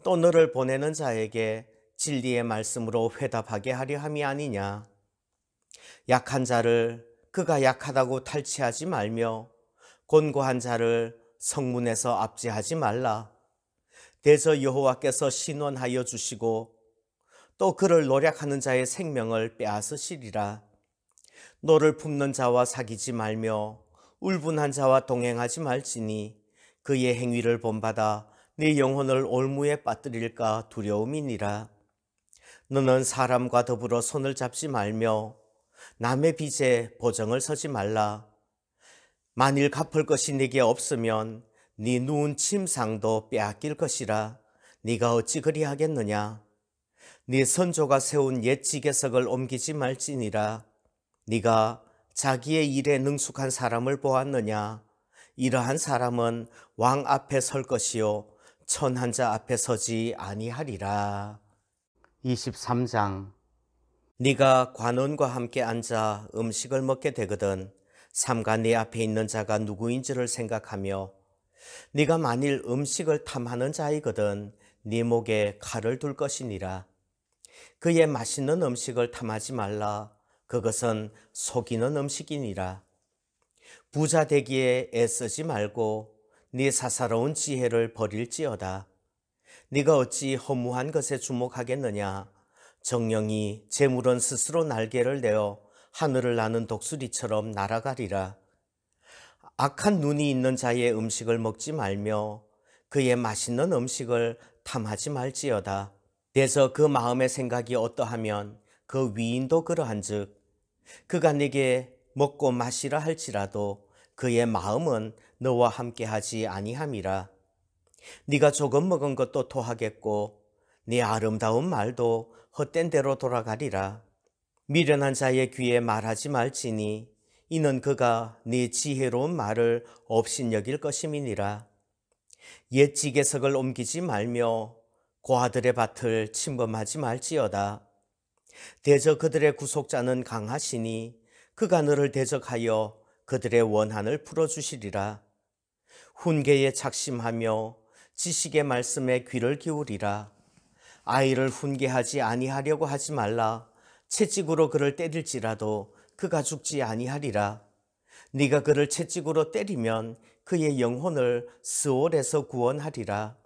또 너를 보내는 자에게 진리의 말씀으로 회답하게 하려 함이 아니냐. 약한 자를 그가 약하다고 탈취하지 말며 곤고한 자를 성문에서 압제하지 말라. 대저 여호와께서 신원하여 주시고 또 그를 노략하는 자의 생명을 빼앗으시리라. 너를 품는 자와 사귀지 말며 울분한 자와 동행하지 말지니 그의 행위를 본받아 네 영혼을 올무에 빠뜨릴까 두려움이니라. 너는 사람과 더불어 손을 잡지 말며 남의 빚에 보증을 서지 말라. 만일 갚을 것이 네게 없으면 네 누운 침상도 빼앗길 것이라. 네가 어찌 그리하겠느냐. 네 선조가 세운 옛 지계석을 옮기지 말지니라. 네가 자기의 일에 능숙한 사람을 보았느냐. 이러한 사람은 왕 앞에 설 것이요 천한 자 앞에 서지 아니하리라. 23장. 네가 관원과 함께 앉아 음식을 먹게 되거든 삼가 네 앞에 있는 자가 누구인지를 생각하며, 네가 만일 음식을 탐하는 자이거든 네 목에 칼을 둘 것이니라. 그의 맛있는 음식을 탐하지 말라. 그것은 속이는 음식이니라. 부자 되기에 애쓰지 말고 네 사사로운 지혜를 버릴지어다. 네가 어찌 허무한 것에 주목하겠느냐. 정령이 재물은 스스로 날개를 내어 하늘을 나는 독수리처럼 날아가리라. 악한 눈이 있는 자의 음식을 먹지 말며 그의 맛있는 음식을 탐하지 말지어다. 대저 그 마음의 생각이 어떠하면 그 위인도 그러한즉 그가 네게 먹고 마시라 할지라도 그의 마음은 너와 함께하지 아니함이라. 네가 조금 먹은 것도 토하겠고 네 아름다운 말도 헛된 대로 돌아가리라. 미련한 자의 귀에 말하지 말지니 이는 그가 네 지혜로운 말을 업신여길 것임이니라. 옛 지계석을 옮기지 말며 고아들의 밭을 침범하지 말지어다. 대저 그들의 구속자는 강하시니 그가 너를 대적하여 그들의 원한을 풀어주시리라. 훈계에 착심하며 지식의 말씀에 귀를 기울이라. 아이를 훈계하지 아니하려고 하지 말라. 채찍으로 그를 때릴지라도 그가 죽지 아니하리라. 네가 그를 채찍으로 때리면 그의 영혼을 스올에서 구원하리라.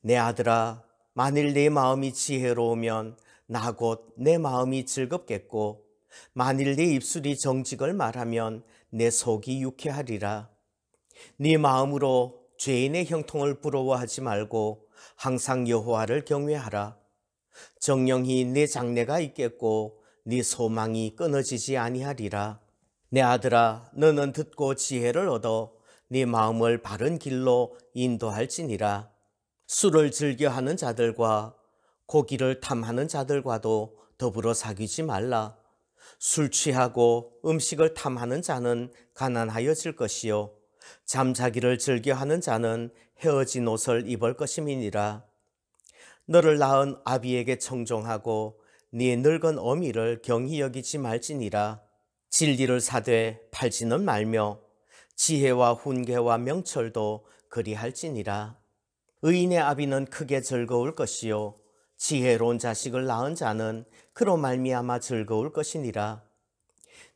내 아들아, 만일 내 마음이 지혜로우면 나 곧 내 마음이 즐겁겠고 만일 내 입술이 정직을 말하면 내 속이 유쾌하리라. 네 마음으로 죄인의 형통을 부러워하지 말고 항상 여호와를 경외하라. 정령히 네 장래가 있겠고 네 소망이 끊어지지 아니하리라. 내 아들아, 너는 듣고 지혜를 얻어 네 마음을 바른 길로 인도할지니라. 술을 즐겨하는 자들과 고기를 탐하는 자들과도 더불어 사귀지 말라. 술 취하고 음식을 탐하는 자는 가난하여질 것이요 잠자기를 즐겨하는 자는 헤어진 옷을 입을 것임이니라. 너를 낳은 아비에게 청종하고 네 늙은 어미를 경히 여기지 말지니라. 진리를 사되 팔지는 말며 지혜와 훈계와 명철도 그리할지니라. 의인의 아비는 크게 즐거울 것이요 지혜로운 자식을 낳은 자는 그로 말미암아 즐거울 것이니라.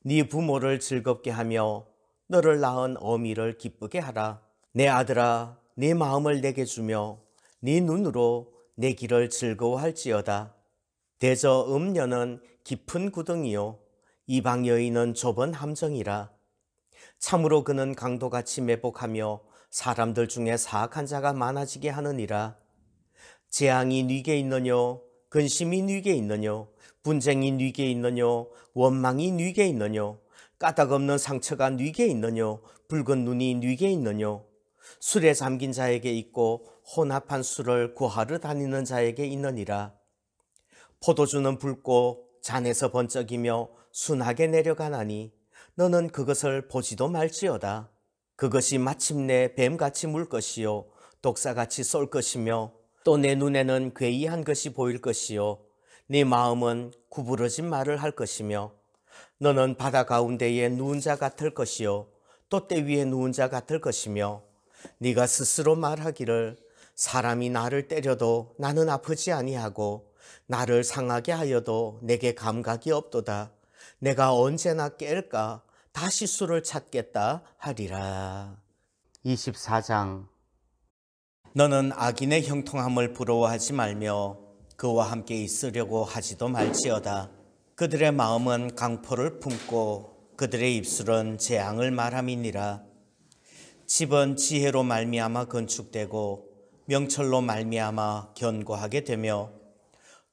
네 부모를 즐겁게 하며 너를 낳은 어미를 기쁘게 하라. 내 아들아, 네 마음을 내게 주며 네 눈으로 내 길을 즐거워할지어다. 대저 음녀는 깊은 구덩이요 이방 여인은 좁은 함정이라. 참으로 그는 강도같이 매복하며 사람들 중에 사악한 자가 많아지게 하느니라. 재앙이 네게 있느뇨, 근심이 네게 있느뇨, 분쟁이 네게 있느뇨, 원망이 네게 있느뇨, 까닭없는 상처가 네게 있느뇨, 붉은 눈이 네게 있느뇨. 술에 잠긴 자에게 있고 혼합한 술을 구하러 다니는 자에게 있느니라. 포도주는 붉고 잔에서 번쩍이며 순하게 내려가나니 너는 그것을 보지도 말지어다. 그것이 마침내 뱀같이 물 것이요 독사같이 쏠 것이며 또 내 눈에는 괴이한 것이 보일 것이요 네 마음은 구부러진 말을 할 것이며 너는 바다 가운데에 누운 자 같을 것이요 돛대 위에 누운 자 같을 것이며 네가 스스로 말하기를 사람이 나를 때려도 나는 아프지 아니하고 나를 상하게 하여도 내게 감각이 없도다. 내가 언제나 깰까 다시 수를 찾겠다 하리라. 24장. 너는 악인의 형통함을 부러워하지 말며 그와 함께 있으려고 하지도 말지어다. 그들의 마음은 강포를 품고 그들의 입술은 재앙을 말함이니라. 집은 지혜로 말미암아 건축되고 명철로 말미암아 견고하게 되며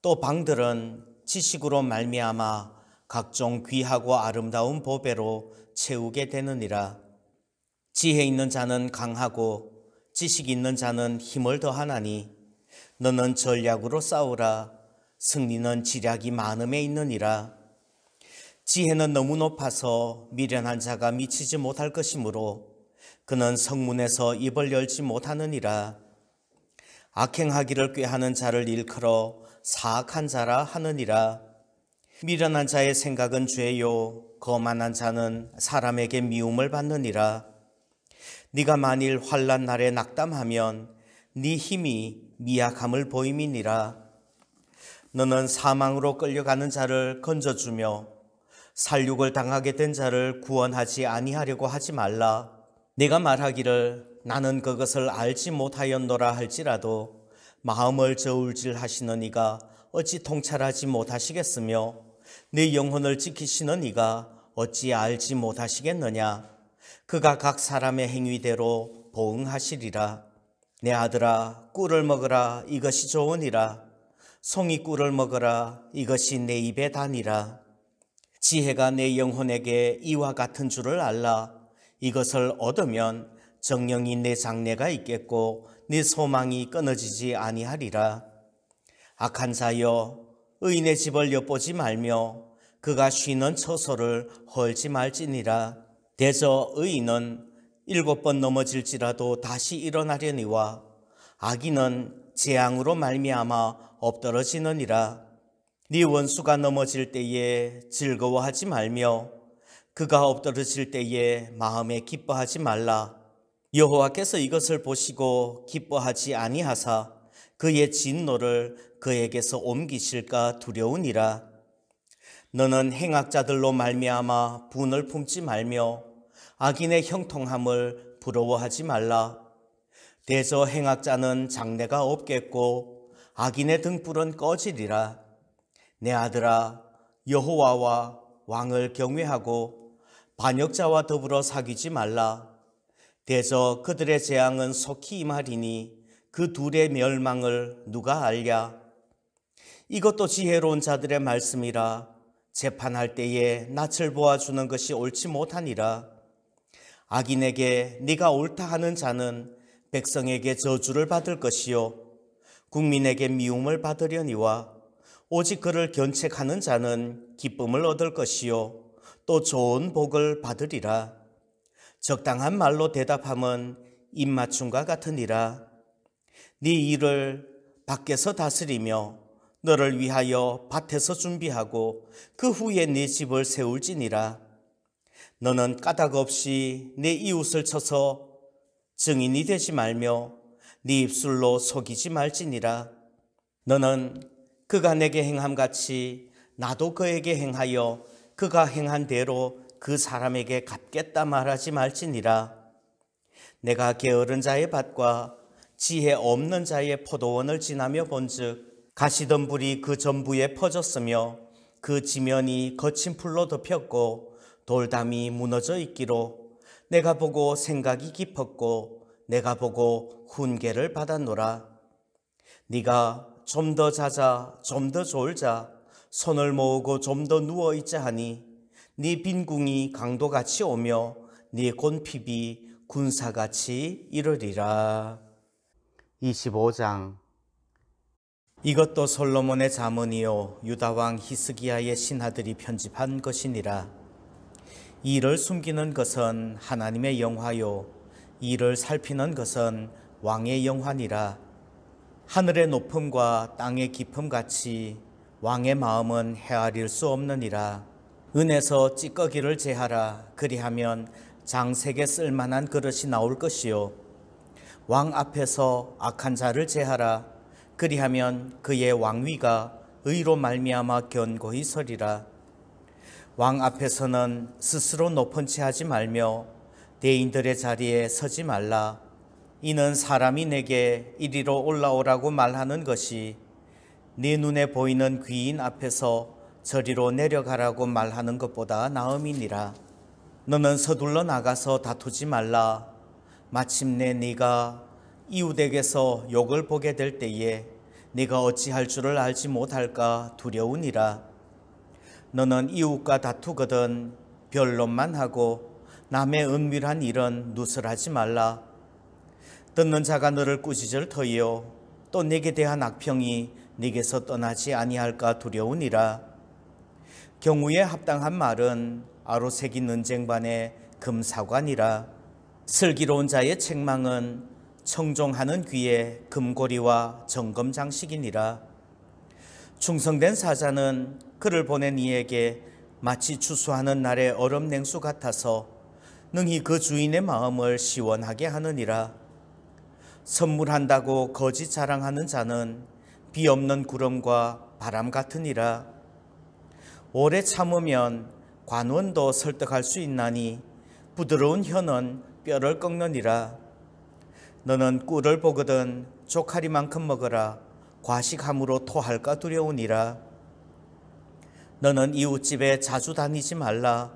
또 방들은 지식으로 말미암아 각종 귀하고 아름다운 보배로 채우게 되느니라. 지혜 있는 자는 강하고 지식 있는 자는 힘을 더하나니 너는 전략으로 싸우라. 승리는 지략이 많음에 있느니라. 지혜는 너무 높아서 미련한 자가 미치지 못할 것이므로 그는 성문에서 입을 열지 못하느니라. 악행하기를 꾀하는 자를 일컬어 사악한 자라 하느니라. 미련한 자의 생각은 죄요 거만한 자는 사람에게 미움을 받느니라. 네가 만일 환난 날에 낙담하면 네 힘이 미약함을 보임이니라. 너는 사망으로 끌려가는 자를 건져주며 살육을 당하게 된 자를 구원하지 아니하려고 하지 말라. 내가 말하기를 나는 그것을 알지 못하였노라 할지라도 마음을 저울질하시는 이가 어찌 통찰하지 못하시겠으며 내 영혼을 지키시는 이가 어찌 알지 못하시겠느냐. 그가 각 사람의 행위대로 보응하시리라. 내 아들아 꿀을 먹으라. 이것이 좋으니라. 송이 꿀을 먹으라. 이것이 내 입에 다니라. 지혜가 내 영혼에게 이와 같은 줄을 알라. 이것을 얻으면 정령이 내 장래가 있겠고 네 소망이 끊어지지 아니하리라. 악한 자여 의인의 집을 엿보지 말며 그가 쉬는 처소를 헐지 말지니라. 대저 의인은 7번 넘어질지라도 다시 일어나려니와 악인은 재앙으로 말미암아 엎드러지느니라. 네 원수가 넘어질 때에 즐거워하지 말며 그가 엎드러질 때에 마음에 기뻐하지 말라. 여호와께서 이것을 보시고 기뻐하지 아니하사 그의 진노를 그에게서 옮기실까 두려우니라. 너는 행악자들로 말미암아 분을 품지 말며 악인의 형통함을 부러워하지 말라. 대저 행악자는 장래가 없겠고 악인의 등불은 꺼지리라. 내 아들아 여호와와 왕을 경외하고 반역자와 더불어 사귀지 말라. 대저 그들의 재앙은 속히 임하리니 그 둘의 멸망을 누가 알랴. 이것도 지혜로운 자들의 말씀이라. 재판할 때에 낯을 보아주는 것이 옳지 못하니라. 악인에게 네가 옳다 하는 자는 백성에게 저주를 받을 것이요 국민에게 미움을 받으려니와 오직 그를 견책하는 자는 기쁨을 얻을 것이요 또 좋은 복을 받으리라. 적당한 말로 대답함은 입맞춤과 같으니라. 네 일을 밖에서 다스리며 너를 위하여 밭에서 준비하고 그 후에 네 집을 세울지니라. 너는 까닭 없이 내 이웃을 쳐서 증인이 되지 말며 네 입술로 속이지 말지니라. 너는 그가 내게 행함같이 나도 그에게 행하여 그가 행한 대로 그 사람에게 갚겠다 말하지 말지니라. 내가 게으른 자의 밭과 지혜 없는 자의 포도원을 지나며 본즉 가시덤불이 그 전부에 퍼졌으며 그 지면이 거친 풀로 덮였고 돌담이 무너져 있기로 내가 보고 생각이 깊었고 내가 보고 훈계를 받았노라. 네가 좀 더 자자 좀 더 졸자 손을 모으고 좀 더 누워있자 하니 네 빈궁이 강도같이 오며 네 곤핍이 군사같이 이르리라. 25장. 이것도 솔로몬의 잠언이요 유다 왕 히스기야의 신하들이 편집한 것이니라. 이를 숨기는 것은 하나님의 영화요 이를 살피는 것은 왕의 영화니라. 하늘의 높음과 땅의 깊음 같이 왕의 마음은 헤아릴 수 없느니라. 은에서 찌꺼기를 제하라. 그리하면 장색에 쓸만한 그릇이 나올 것이요 왕 앞에서 악한 자를 제하라. 그리하면 그의 왕위가 의로 말미암아 견고히 서리라. 왕 앞에서는 스스로 높은 채 하지 말며 대인들의 자리에 서지 말라. 이는 사람이 내게 이리로 올라오라고 말하는 것이 네 눈에 보이는 귀인 앞에서 저리로 내려가라고 말하는 것보다 나음이니라. 너는 서둘러 나가서 다투지 말라. 마침내 네가 이웃에게서 욕을 보게 될 때에 네가 어찌할 줄을 알지 못할까 두려우니라. 너는 이웃과 다투거든 변론만 하고 남의 은밀한 일은 누설하지 말라. 듣는 자가 너를 꾸짖을 터이요 또 내게 대한 악평이 네게서 떠나지 아니할까 두려우니라. 경우에 합당한 말은 아로새기 는쟁반의 금사관이라. 슬기로운 자의 책망은 청종하는 귀에 금고리와 정금 장식이니라. 충성된 사자는 그를 보낸 이에게 마치 추수하는 날의 얼음 냉수 같아서 능히 그 주인의 마음을 시원하게 하느니라. 선물한다고 거짓 자랑하는 자는 비 없는 구름과 바람 같으니라. 오래 참으면 관원도 설득할 수 있나니 부드러운 혀는 뼈를 꺾느니라. 너는 꿀을 보거든 조카리만큼 먹어라. 과식함으로 토할까 두려우니라. 너는 이웃집에 자주 다니지 말라.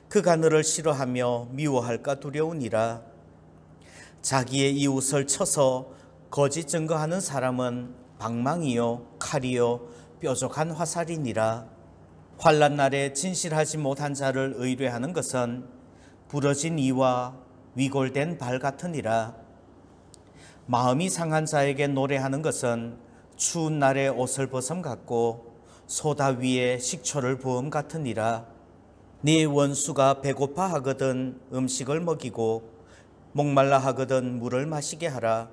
그가 너를 싫어하며 미워할까 두려우니라. 자기의 이웃을 쳐서 거짓 증거하는 사람은 방망이요 칼이요 뾰족한 화살이니라. 환난 날에 진실하지 못한 자를 의뢰하는 것은 부러진 이와 위골된 발 같으니라. 마음이 상한 자에게 노래하는 것은 추운 날에 옷을 벗음 같고 소다 위에 식초를 부음 같으니라. 네 원수가 배고파 하거든 음식을 먹이고 목말라 하거든 물을 마시게 하라.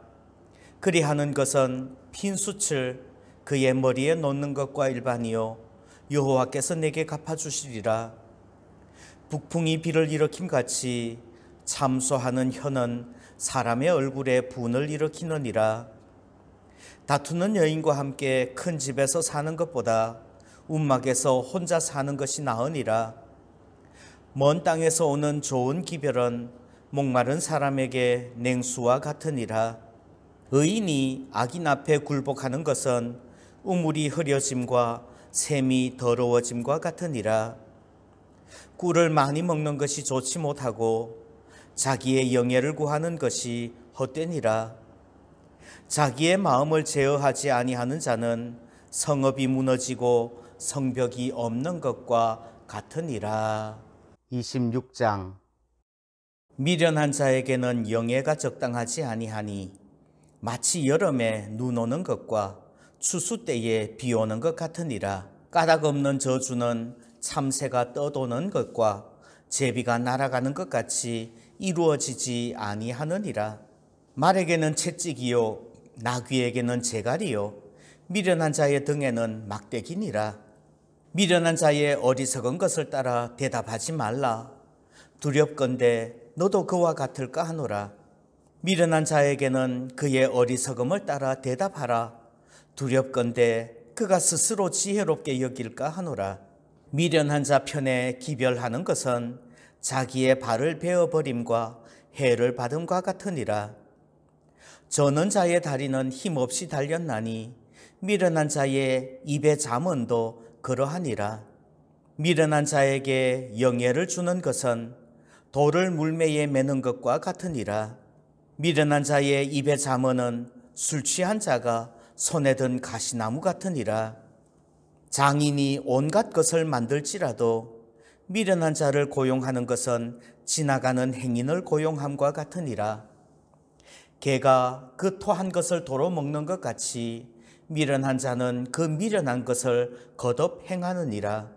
그리하는 것은 핀 숯을 그의 머리에 놓는 것과 일반이요 여호와께서 내게 갚아주시리라. 북풍이 비를 일으킴같이 참소하는 혀는 사람의 얼굴에 분을 일으키느니라. 다투는 여인과 함께 큰 집에서 사는 것보다 움막에서 혼자 사는 것이 나으니라. 먼 땅에서 오는 좋은 기별은 목마른 사람에게 냉수와 같으니라. 의인이 악인 앞에 굴복하는 것은 우물이 흐려짐과 샘이 더러워짐과 같으니라. 꿀을 많이 먹는 것이 좋지 못하고 자기의 영예를 구하는 것이 헛되니라. 자기의 마음을 제어하지 아니하는 자는 성읍이 무너지고 성벽이 없는 것과 같으니라. 26장. 미련한 자에게는 영예가 적당하지 아니하니 마치 여름에 눈 오는 것과 추수 때에 비 오는 것 같으니라. 까닭 없는 저주는 참새가 떠도는 것과 제비가 날아가는 것 같이 이루어지지 아니하느니라. 말에게는 채찍이요 나귀에게는 재갈이요 미련한 자의 등에는 막대기니라. 미련한 자의 어리석은 것을 따라 대답하지 말라. 두렵건대 너도 그와 같을까 하노라. 미련한 자에게는 그의 어리석음을 따라 대답하라. 두렵건대 그가 스스로 지혜롭게 여길까 하노라. 미련한 자 편에 기별하는 것은 자기의 발을 베어버림과 해를 받음과 같으니라. 저는 자의 다리는 힘없이 달렸나니 미련한 자의 입의 잠언도 그러하니라. 미련한 자에게 영예를 주는 것은 돌을 물매에 매는 것과 같으니라. 미련한 자의 입의 잠언은 술 취한 자가 손에 든 가시나무 같으니라. 장인이 온갖 것을 만들지라도 미련한 자를 고용하는 것은 지나가는 행인을 고용함과 같으니라. 개가 그 토한 것을 도로 먹는 것 같이 미련한 자는 그 미련한 것을 거듭 행하느니라.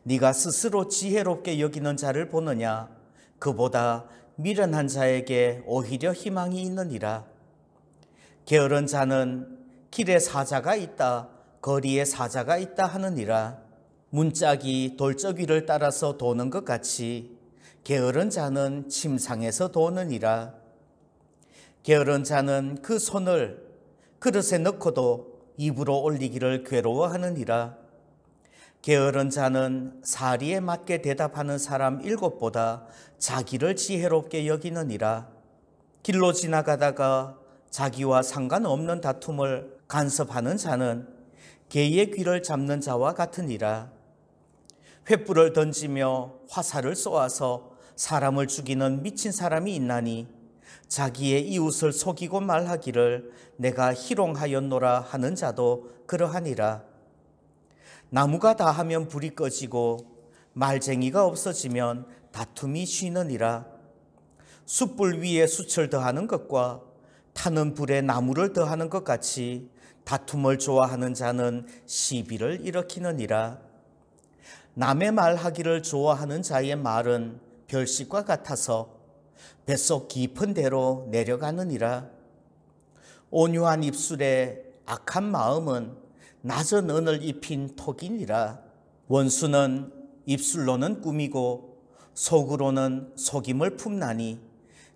네가 스스로 지혜롭게 여기는 자를 보느냐? 그보다 미련한 자에게 오히려 희망이 있느니라. 게으른 자는 길에 사자가 있다, 거리에 사자가 있다 하느니라. 문짝이 돌적 위를 따라서 도는 것 같이 게으른 자는 침상에서 도느니라. 게으른 자는 그 손을 그릇에 넣고도 입으로 올리기를 괴로워하느니라. 게으른 자는 사리에 맞게 대답하는 사람 7보다 자기를 지혜롭게 여기느니라. 길로 지나가다가 자기와 상관없는 다툼을 간섭하는 자는 개의 귀를 잡는 자와 같으니라. 횃불을 던지며 화살을 쏘아서 사람을 죽이는 미친 사람이 있나니 자기의 이웃을 속이고 말하기를 내가 희롱하였노라 하는 자도 그러하니라. 나무가 다하면 불이 꺼지고 말쟁이가 없어지면 다툼이 쉬느니라. 숯불 위에 숯을 더하는 것과 타는 불에 나무를 더하는 것 같이 다툼을 좋아하는 자는 시비를 일으키느니라. 남의 말하기를 좋아하는 자의 말은 별식과 같아서 뱃속 깊은 데로 내려가느니라. 온유한 입술에 악한 마음은 낮은 은을 입힌 톡이니라. 원수는 입술로는 꾸미고 속으로는 속임을 품나니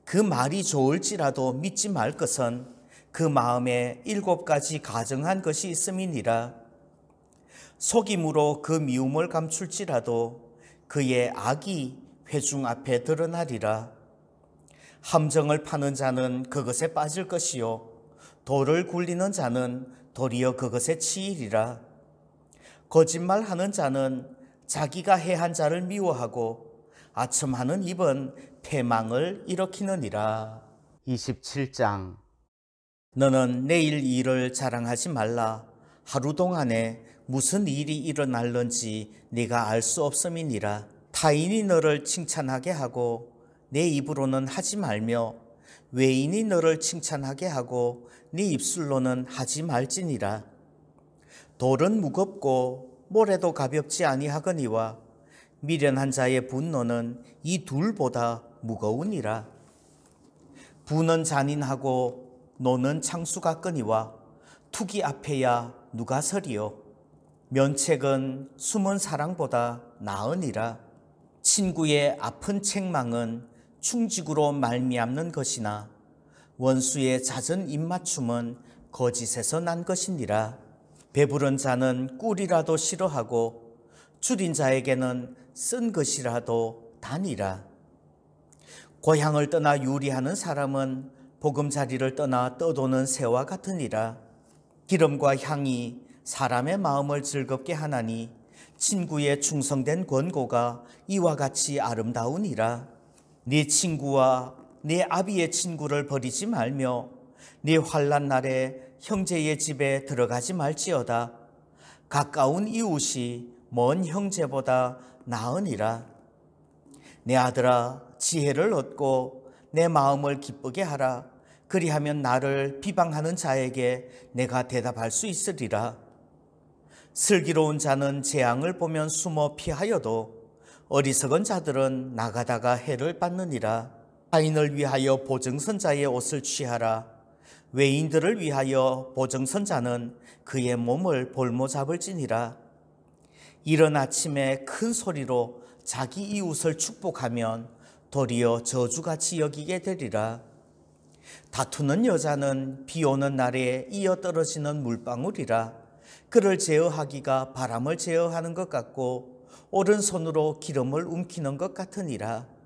그 말이 좋을지라도 믿지 말 것은 그 마음에 7가지 가정한 것이 있음이니라. 속임으로 그 미움을 감출지라도 그의 악이 회중 앞에 드러나리라. 함정을 파는 자는 그것에 빠질 것이요 돌을 굴리는 자는 도리어 그것에 치이리라. 거짓말하는 자는 자기가 해한 자를 미워하고 아첨하는 입은 패망을 일으키느니라. 27장. 너는 내일 일을 자랑하지 말라. 하루 동안에 무슨 일이 일어날는지 네가 알 수 없음이니라. 타인이 너를 칭찬하게 하고 내 입으로는 하지 말며 외인이 너를 칭찬하게 하고 네 입술로는 하지 말지니라. 돌은 무겁고 모래도 가볍지 아니하거니와 미련한 자의 분노는 이 둘보다 무거우니라. 부는 잔인하고 노는 창수 같거니와 투기 앞에야 누가 서리요. 면책은 숨은 사랑보다 나으니라. 친구의 아픈 책망은 충직으로 말미암는 것이나 원수의 잦은 입맞춤은 거짓에서 난 것이니라. 배부른 자는 꿀이라도 싫어하고 줄인 자에게는 쓴 것이라도 다니라. 고향을 떠나 유리하는 사람은 보금자리를 떠나 떠도는 새와 같으니라. 기름과 향이 사람의 마음을 즐겁게 하나니 친구의 충성된 권고가 이와 같이 아름다우니라. 네 친구와 네 아비의 친구를 버리지 말며 네 환난 날에 형제의 집에 들어가지 말지어다. 가까운 이웃이 먼 형제보다 나으니라. 내 아들아, 지혜를 얻고 내 마음을 기쁘게 하라. 그리하면 나를 비방하는 자에게 내가 대답할 수 있으리라. 슬기로운 자는 재앙을 보면 숨어 피하여도 어리석은 자들은 나가다가 해를 받느니라. 타인을 위하여 보증선자의 옷을 취하라. 외인들을 위하여 보증선자는 그의 몸을 볼모 잡을지니라. 이른 아침에 큰 소리로 자기 이웃을 축복하면 도리어 저주같이 여기게 되리라. 다투는 여자는 비 오는 날에 이어 떨어지는 물방울이라. 그를 제어하기가 바람을 제어하는 것 같고 오른손으로 기름을 움키는 것 같으니라.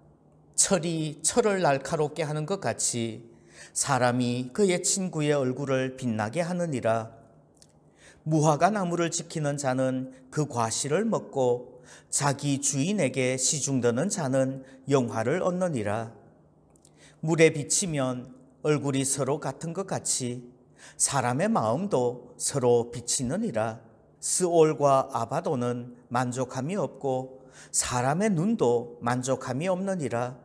철이 철을 날카롭게 하는 것 같이 사람이 그의 친구의 얼굴을 빛나게 하느니라. 무화과 나무를 지키는 자는 그 과실을 먹고 자기 주인에게 시중드는 자는 영화를 얻느니라. 물에 비치면 얼굴이 서로 같은 것 같이 사람의 마음도 서로 비치느니라. 스올과 아바도는 만족함이 없고 사람의 눈도 만족함이 없느니라.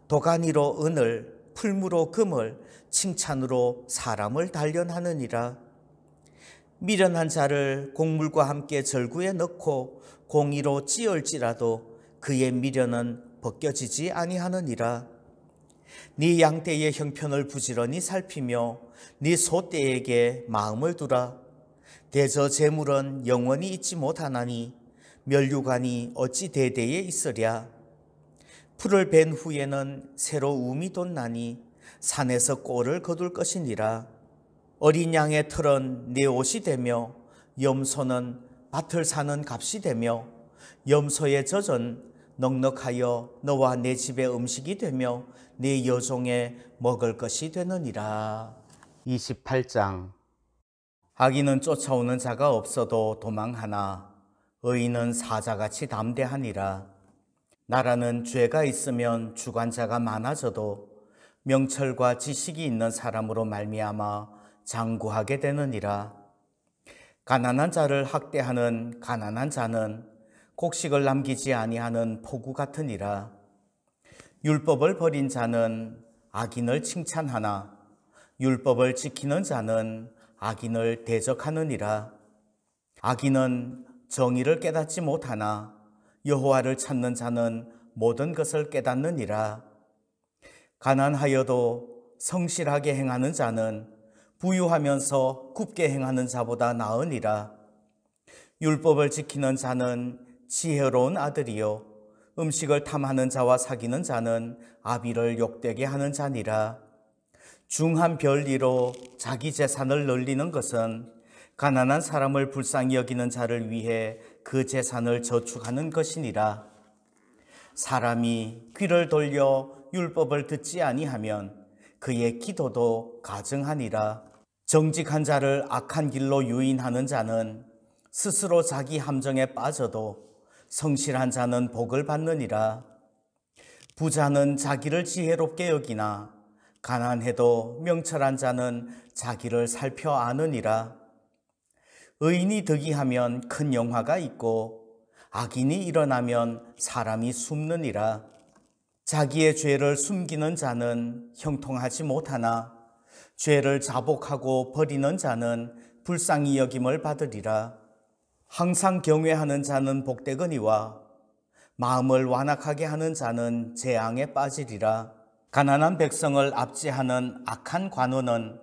도가니로 은을, 풀무로 금을, 칭찬으로 사람을 단련하느니라. 미련한 자를 곡물과 함께 절구에 넣고 공의로 찌을지라도 그의 미련은 벗겨지지 아니하느니라. 네 양떼의 형편을 부지런히 살피며 네 소떼에게 마음을 두라. 대저 재물은 영원히 있지 못하나니 멸류관이 어찌 대대에 있으랴. 풀을 벤 후에는 새로 움이 돋나니 산에서 꼴을 거둘 것이니라. 어린 양의 털은 네 옷이 되며 염소는 밭을 사는 값이 되며 염소의 젖은 넉넉하여 너와 내 집의 음식이 되며 네 여종의 먹을 것이 되느니라. 28장. 악인은 쫓아오는 자가 없어도 도망하나 의인은 사자같이 담대하니라. 나라는 죄가 있으면 주관자가 많아져도 명철과 지식이 있는 사람으로 말미암아 장구하게 되느니라. 가난한 자를 학대하는 가난한 자는 곡식을 남기지 아니하는 포구 같으니라. 율법을 버린 자는 악인을 칭찬하나 율법을 지키는 자는 악인을 대적하느니라. 악인은 정의를 깨닫지 못하나 여호와를 찾는 자는 모든 것을 깨닫느니라. 가난하여도 성실하게 행하는 자는 부유하면서 굽게 행하는 자보다 나으니라. 율법을 지키는 자는 지혜로운 아들이요 음식을 탐하는 자와 사귀는 자는 아비를 욕되게 하는 자니라. 중한 별리로 자기 재산을 늘리는 것은 가난한 사람을 불쌍히 여기는 자를 위해 그 재산을 저축하는 것이니라. 사람이 귀를 돌려 율법을 듣지 아니하면 그의 기도도 가증하니라. 정직한 자를 악한 길로 유인하는 자는 스스로 자기 함정에 빠져도 성실한 자는 복을 받느니라. 부자는 자기를 지혜롭게 여기나 가난해도 명철한 자는 자기를 살펴 아느니라. 의인이 득이하면 큰 영화가 있고 악인이 일어나면 사람이 숨느니라. 자기의 죄를 숨기는 자는 형통하지 못하나 죄를 자복하고 버리는 자는 불쌍히 여김을 받으리라. 항상 경외하는 자는 복되거니와 마음을 완악하게 하는 자는 재앙에 빠지리라. 가난한 백성을 압제하는 악한 관원은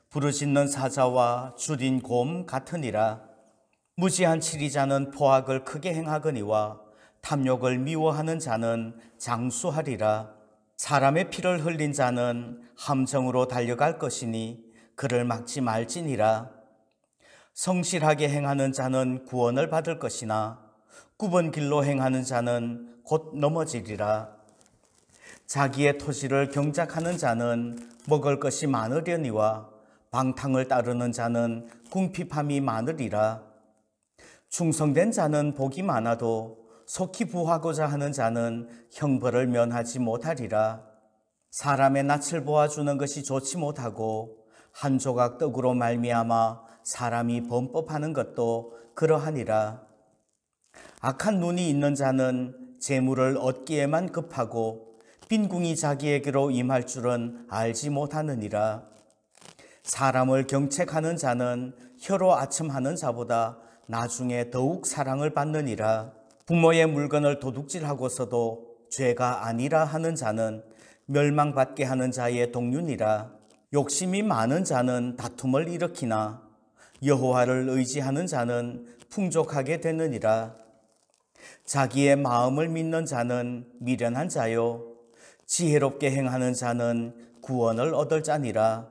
부르짖는 사자와 줄인 곰 같으니라. 무지한 치리자는 포악을 크게 행하거니와 탐욕을 미워하는 자는 장수하리라. 사람의 피를 흘린 자는 함정으로 달려갈 것이니 그를 막지 말지니라. 성실하게 행하는 자는 구원을 받을 것이나 굽은 길로 행하는 자는 곧 넘어지리라. 자기의 토지를 경작하는 자는 먹을 것이 많으려니와 방탕을 따르는 자는 궁핍함이 많으리라. 충성된 자는 복이 많아도 속히 부하고자 하는 자는 형벌을 면하지 못하리라. 사람의 낯을 보아주는 것이 좋지 못하고 한 조각 떡으로 말미암아 사람이 범법하는 것도 그러하니라. 악한 눈이 있는 자는 재물을 얻기에만 급하고 빈궁이 자기에게로 임할 줄은 알지 못하느니라. 사람을 경책하는 자는 혀로 아첨하는 자보다 나중에 더욱 사랑을 받느니라. 부모의 물건을 도둑질하고서도 죄가 아니라 하는 자는 멸망받게 하는 자의 동륜이라. 욕심이 많은 자는 다툼을 일으키나 여호와를 의지하는 자는 풍족하게 되느니라. 자기의 마음을 믿는 자는 미련한 자요 지혜롭게 행하는 자는 구원을 얻을 자니라.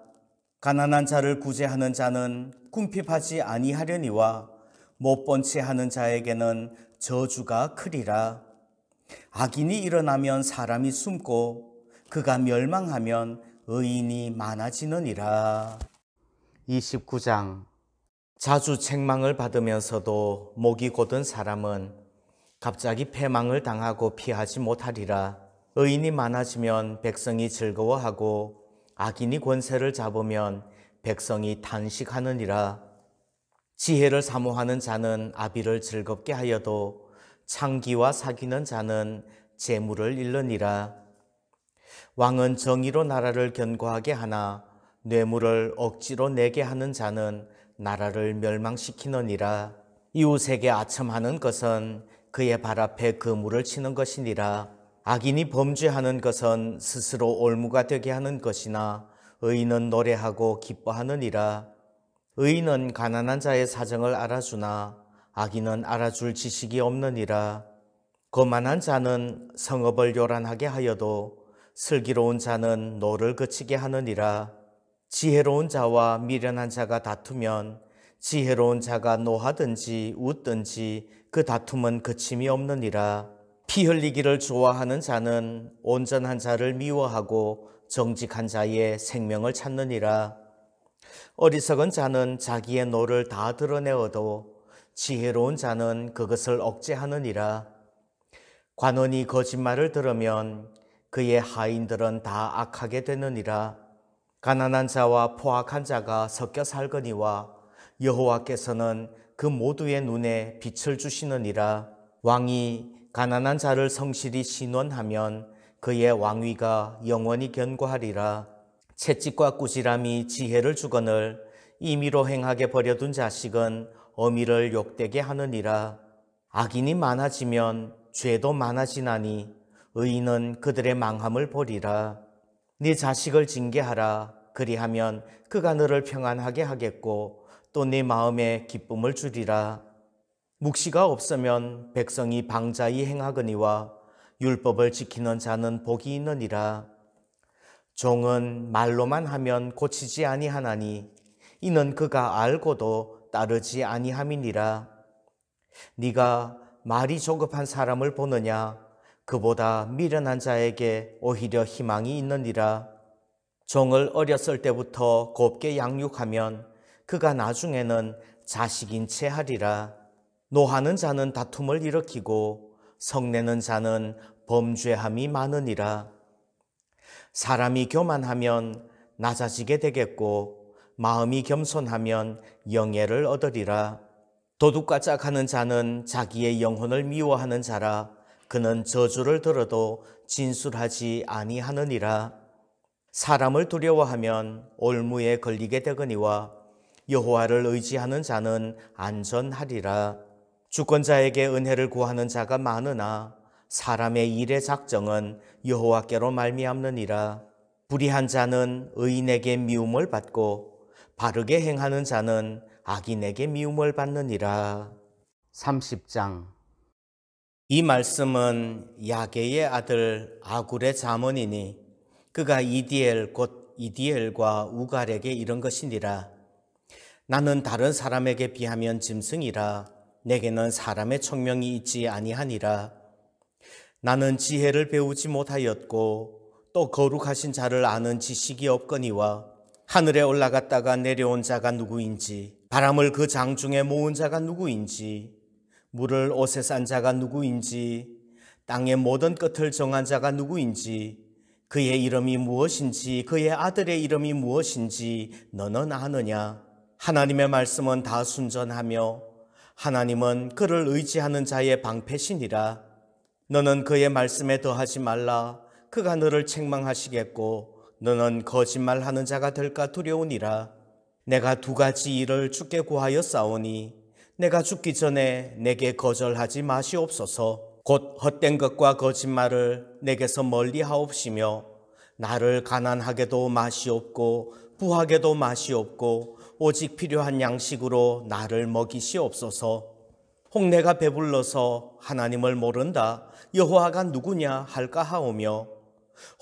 가난한 자를 구제하는 자는 궁핍하지 아니하려니와 못본 채 하는 자에게는 저주가 크리라. 악인이 일어나면 사람이 숨고 그가 멸망하면 의인이 많아지느니라. 29장. 자주 책망을 받으면서도 목이 곧은 사람은 갑자기 패망을 당하고 피하지 못하리라. 의인이 많아지면 백성이 즐거워하고 악인이 권세를 잡으면 백성이 탄식하느니라. 지혜를 사모하는 자는 아비를 즐겁게 하여도 창기와 사귀는 자는 재물을 잃느니라. 왕은 정의로 나라를 견고하게 하나 뇌물을 억지로 내게 하는 자는 나라를 멸망시키느니라. 이웃에게 아첨하는 것은 그의 발 앞에 그물을 치는 것이니라. 악인이 범죄하는 것은 스스로 올무가 되게 하는 것이나 의인은 노래하고 기뻐하느니라. 의인은 가난한 자의 사정을 알아주나 악인은 알아줄 지식이 없느니라. 거만한 자는 성읍을 요란하게 하여도 슬기로운 자는 노를 그치게 하느니라. 지혜로운 자와 미련한 자가 다투면 지혜로운 자가 노하든지 웃든지 그 다툼은 그침이 없느니라. 피 흘리기를 좋아하는 자는 온전한 자를 미워하고 정직한 자의 생명을 찾느니라. 어리석은 자는 자기의 노를 다 드러내어도 지혜로운 자는 그것을 억제하느니라. 관원이 거짓말을 들으면 그의 하인들은 다 악하게 되느니라. 가난한 자와 포악한 자가 섞여 살거니와 여호와께서는 그 모두의 눈에 빛을 주시느니라. 왕이 가난한 자를 성실히 신원하면 그의 왕위가 영원히 견고하리라. 채찍과 꾸지람이 지혜를 주거늘 임의로 행하게 버려둔 자식은 어미를 욕되게 하느니라. 악인이 많아지면 죄도 많아지나니 의인은 그들의 망함을 보리라. 네 자식을 징계하라. 그리하면 그가 너를 평안하게 하겠고 또 네 마음에 기쁨을 주리라. 묵시가 없으면 백성이 방자히 행하거니와 율법을 지키는 자는 복이 있느니라. 종은 말로만 하면 고치지 아니하나니 이는 그가 알고도 따르지 아니함이니라. 네가 말이 조급한 사람을 보느냐? 그보다 미련한 자에게 오히려 희망이 있느니라. 종을 어렸을 때부터 곱게 양육하면 그가 나중에는 자식인 채 하리라. 노하는 자는 다툼을 일으키고 성내는 자는 범죄함이 많으니라. 사람이 교만하면 낮아지게 되겠고 마음이 겸손하면 영예를 얻으리라. 도둑과 짝하는 자는 자기의 영혼을 미워하는 자라. 그는 저주를 들어도 진술하지 아니하느니라. 사람을 두려워하면 올무에 걸리게 되거니와 여호와를 의지하는 자는 안전하리라. 주권자에게 은혜를 구하는 자가 많으나 사람의 일의 작정은 여호와께로 말미암느니라. 불의한 자는 의인에게 미움을 받고 바르게 행하는 자는 악인에게 미움을 받느니라. 30장. 이 말씀은 야게의 아들 아굴의 잠언이니 그가 이디엘 곧 이디엘과 우갈에게 이른 것이니라. 나는 다른 사람에게 비하면 짐승이라. 내게는 사람의 총명이 있지 아니하니라. 나는 지혜를 배우지 못하였고 또 거룩하신 자를 아는 지식이 없거니와 하늘에 올라갔다가 내려온 자가 누구인지 바람을 그 장중에 모은 자가 누구인지 물을 옷에 싼 자가 누구인지 땅의 모든 끝을 정한 자가 누구인지 그의 이름이 무엇인지 그의 아들의 이름이 무엇인지 너는 아느냐? 하나님의 말씀은 다 순전하며 하나님은 그를 의지하는 자의 방패시니라. 너는 그의 말씀에 더하지 말라. 그가 너를 책망하시겠고 너는 거짓말하는 자가 될까 두려우니라. 내가 두 가지 일을 주께 구하여 싸우니 내가 죽기 전에 내게 거절하지 마시옵소서. 곧 헛된 것과 거짓말을 내게서 멀리 하옵시며 나를 가난하게도 마시옵고 부하게도 마시옵고 오직 필요한 양식으로 나를 먹이시옵소서. 혹 내가 배불러서 하나님을 모른다 여호와가 누구냐 할까 하오며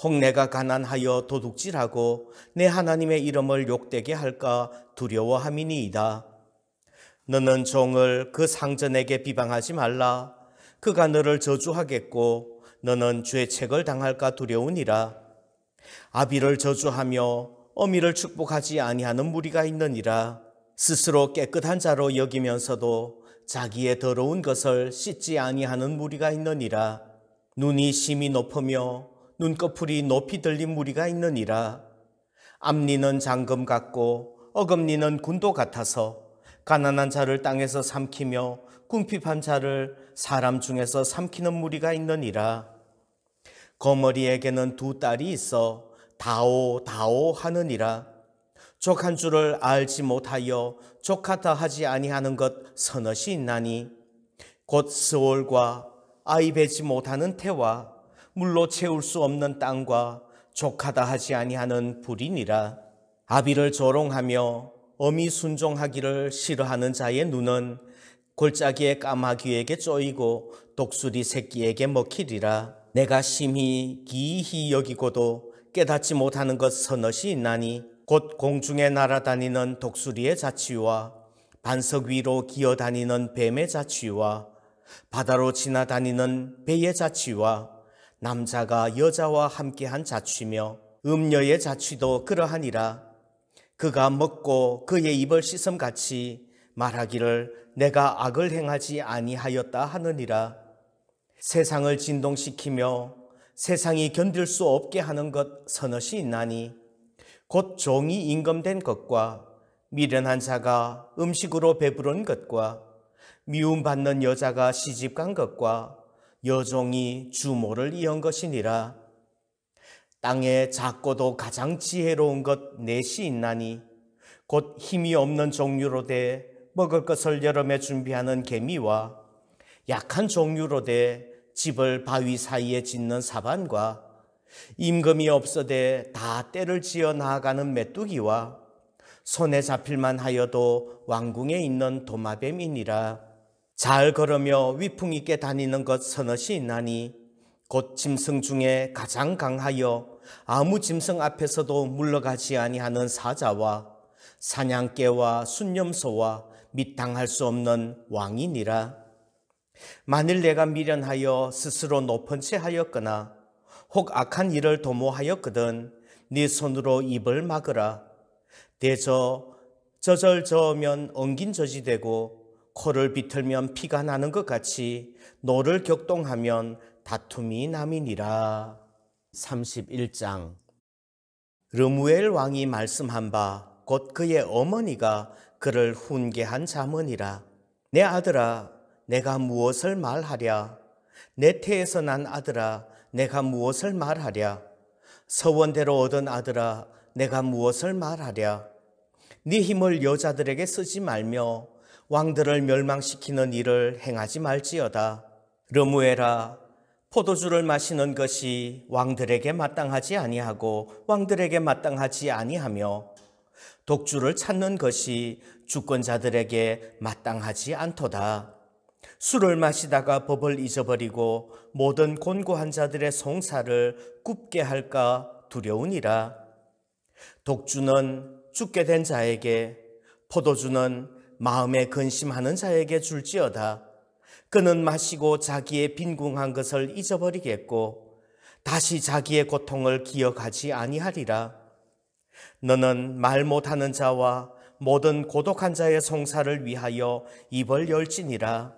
혹 내가 가난하여 도둑질하고 내 하나님의 이름을 욕되게 할까 두려워함이니이다. 너는 종을 그 상전에게 비방하지 말라. 그가 너를 저주하겠고 너는 죄책을 당할까 두려우니라. 아비를 저주하며 어미를 축복하지 아니하는 무리가 있느니라. 스스로 깨끗한 자로 여기면서도 자기의 더러운 것을 씻지 아니하는 무리가 있느니라. 눈이 심히 높으며 눈꺼풀이 높이 들린 무리가 있느니라. 앞니는 장금 같고 어금니는 군도 같아서 가난한 자를 땅에서 삼키며 궁핍한 자를 사람 중에서 삼키는 무리가 있느니라. 거머리에게는 두 딸이 있어 다오 다오 하느니라. 족 한 줄을 알지 못하여 족하다 하지 아니하는 것 서넛이 있나니 곧 스올과 아이 베지 못하는 태와 물로 채울 수 없는 땅과 족하다 하지 아니하는 불이니라. 아비를 조롱하며 어미 순종하기를 싫어하는 자의 눈은 골짜기의 까마귀에게 쪼이고 독수리 새끼에게 먹히리라. 내가 심히 기이히 여기고도 깨닫지 못하는 것 서넛이 있나니 곧 공중에 날아다니는 독수리의 자취와 반석 위로 기어다니는 뱀의 자취와 바다로 지나다니는 배의 자취와 남자가 여자와 함께한 자취며 음녀의 자취도 그러하니라. 그가 먹고 그의 입을 씻음같이 말하기를 내가 악을 행하지 아니하였다 하느니라. 세상을 진동시키며 세상이 견딜 수 없게 하는 것 서넛이 있나니 곧 종이 임금된 것과 미련한 자가 음식으로 배부른 것과 미움받는 여자가 시집간 것과 여종이 주모를 이은 것이니라. 땅에 작고도 가장 지혜로운 것 넷이 있나니 곧 힘이 없는 종류로 돼 먹을 것을 여름에 준비하는 개미와 약한 종류로 돼 집을 바위 사이에 짓는 사반과 임금이 없어대 다 때를 지어 나아가는 메뚜기와 손에 잡힐만 하여도 왕궁에 있는 도마뱀이니라. 잘 걸으며 위풍 있게 다니는 것 서너시 있나니 곧 짐승 중에 가장 강하여 아무 짐승 앞에서도 물러가지 아니하는 사자와 사냥개와 순념소와 및 당할 수 없는 왕이니라. 만일 내가 미련하여 스스로 높은 채 하였거나 혹 악한 일을 도모하였거든 네 손으로 입을 막으라. 대저 저절 저으면 엉긴 젖이 되고 코를 비틀면 피가 나는 것 같이 노를 격동하면 다툼이 남이니라. 31장. 르무엘 왕이 말씀한 바 곧 그의 어머니가 그를 훈계한 자문이라. 내 아들아, 내가 무엇을 말하랴? 내 태에서 난 아들아, 내가 무엇을 말하랴? 서원대로 얻은 아들아, 내가 무엇을 말하랴? 네 힘을 여자들에게 쓰지 말며 왕들을 멸망시키는 일을 행하지 말지어다. 르무엘아, 포도주를 마시는 것이 왕들에게 마땅하지 아니하고 왕들에게 마땅하지 아니하며 독주를 찾는 것이 주권자들에게 마땅하지 않도다. 술을 마시다가 법을 잊어버리고 모든 곤고한 자들의 송사를 굽게 할까 두려우니라. 독주는 죽게 된 자에게, 포도주는 마음에 근심하는 자에게 줄지어다. 그는 마시고 자기의 빈궁한 것을 잊어버리겠고 다시 자기의 고통을 기억하지 아니하리라. 너는 말 못하는 자와 모든 고독한 자의 송사를 위하여 입을 열지니라.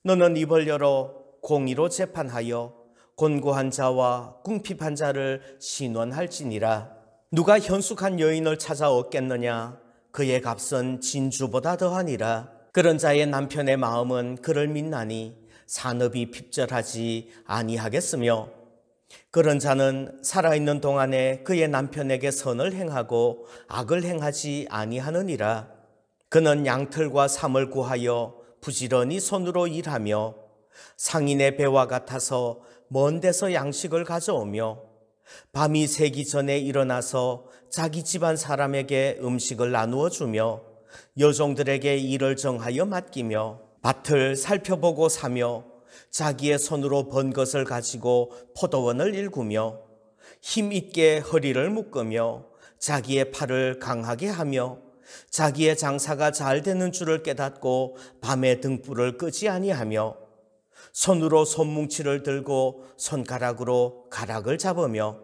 너는 입을 열어 공의로 재판하여 곤고한 자와 궁핍한 자를 신원할지니라. 누가 현숙한 여인을 찾아 얻겠느냐? 그의 값은 진주보다 더하니라. 그런 자의 남편의 마음은 그를 믿나니 산업이 핍절하지 아니하겠으며 그런 자는 살아있는 동안에 그의 남편에게 선을 행하고 악을 행하지 아니하느니라. 그는 양털과 삼을 구하여 부지런히 손으로 일하며 상인의 배와 같아서 먼 데서 양식을 가져오며 밤이 새기 전에 일어나서 자기 집안 사람에게 음식을 나누어 주며 여종들에게 일을 정하여 맡기며 밭을 살펴보고 사며 자기의 손으로 번 것을 가지고 포도원을 일구며 힘있게 허리를 묶으며 자기의 팔을 강하게 하며 자기의 장사가 잘 되는 줄을 깨닫고 밤에 등불을 끄지 아니하며 손으로 손뭉치를 들고 손가락으로 가락을 잡으며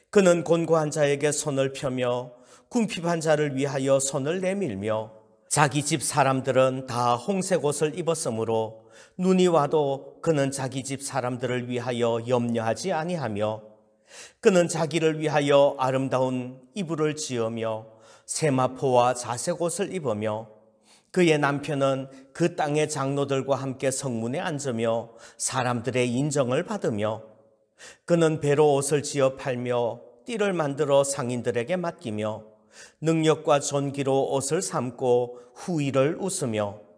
그는 곤고한 자에게 손을 펴며 궁핍한 자를 위하여 손을 내밀며 자기 집 사람들은 다 홍색 옷을 입었으므로 눈이 와도 그는 자기 집 사람들을 위하여 염려하지 아니하며 그는 자기를 위하여 아름다운 이불을 지으며 세마포와 자색 옷을 입으며 그의 남편은 그 땅의 장로들과 함께 성문에 앉으며 사람들의 인정을 받으며 그는 배로 옷을 지어 팔며 띠를 만들어 상인들에게 맡기며 능력과 존귀로 옷을 삼고 후의를 웃으며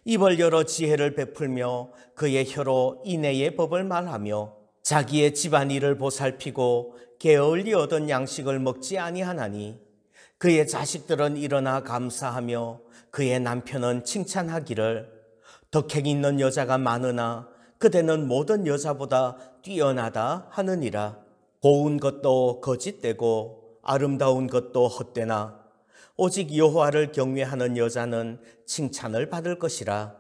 입을 열어 지혜를 베풀며 그의 혀로 인애의 법을 말하며 자기의 집안일을 보살피고 게을리 얻은 양식을 먹지 아니하나니 그의 자식들은 일어나 감사하며 그의 남편은 칭찬하기를 덕행 있는 여자가 많으나 그대는 모든 여자보다 뛰어나다 하느니라. 고운 것도 거짓되고 아름다운 것도 헛되나 오직 여호와를 경외하는 여자는 칭찬을 받을 것이라.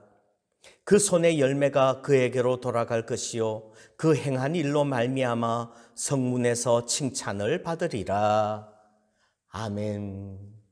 그 손의 열매가 그에게로 돌아갈 것이요 그 행한 일로 말미암아 성문에서 칭찬을 받으리라. 아멘.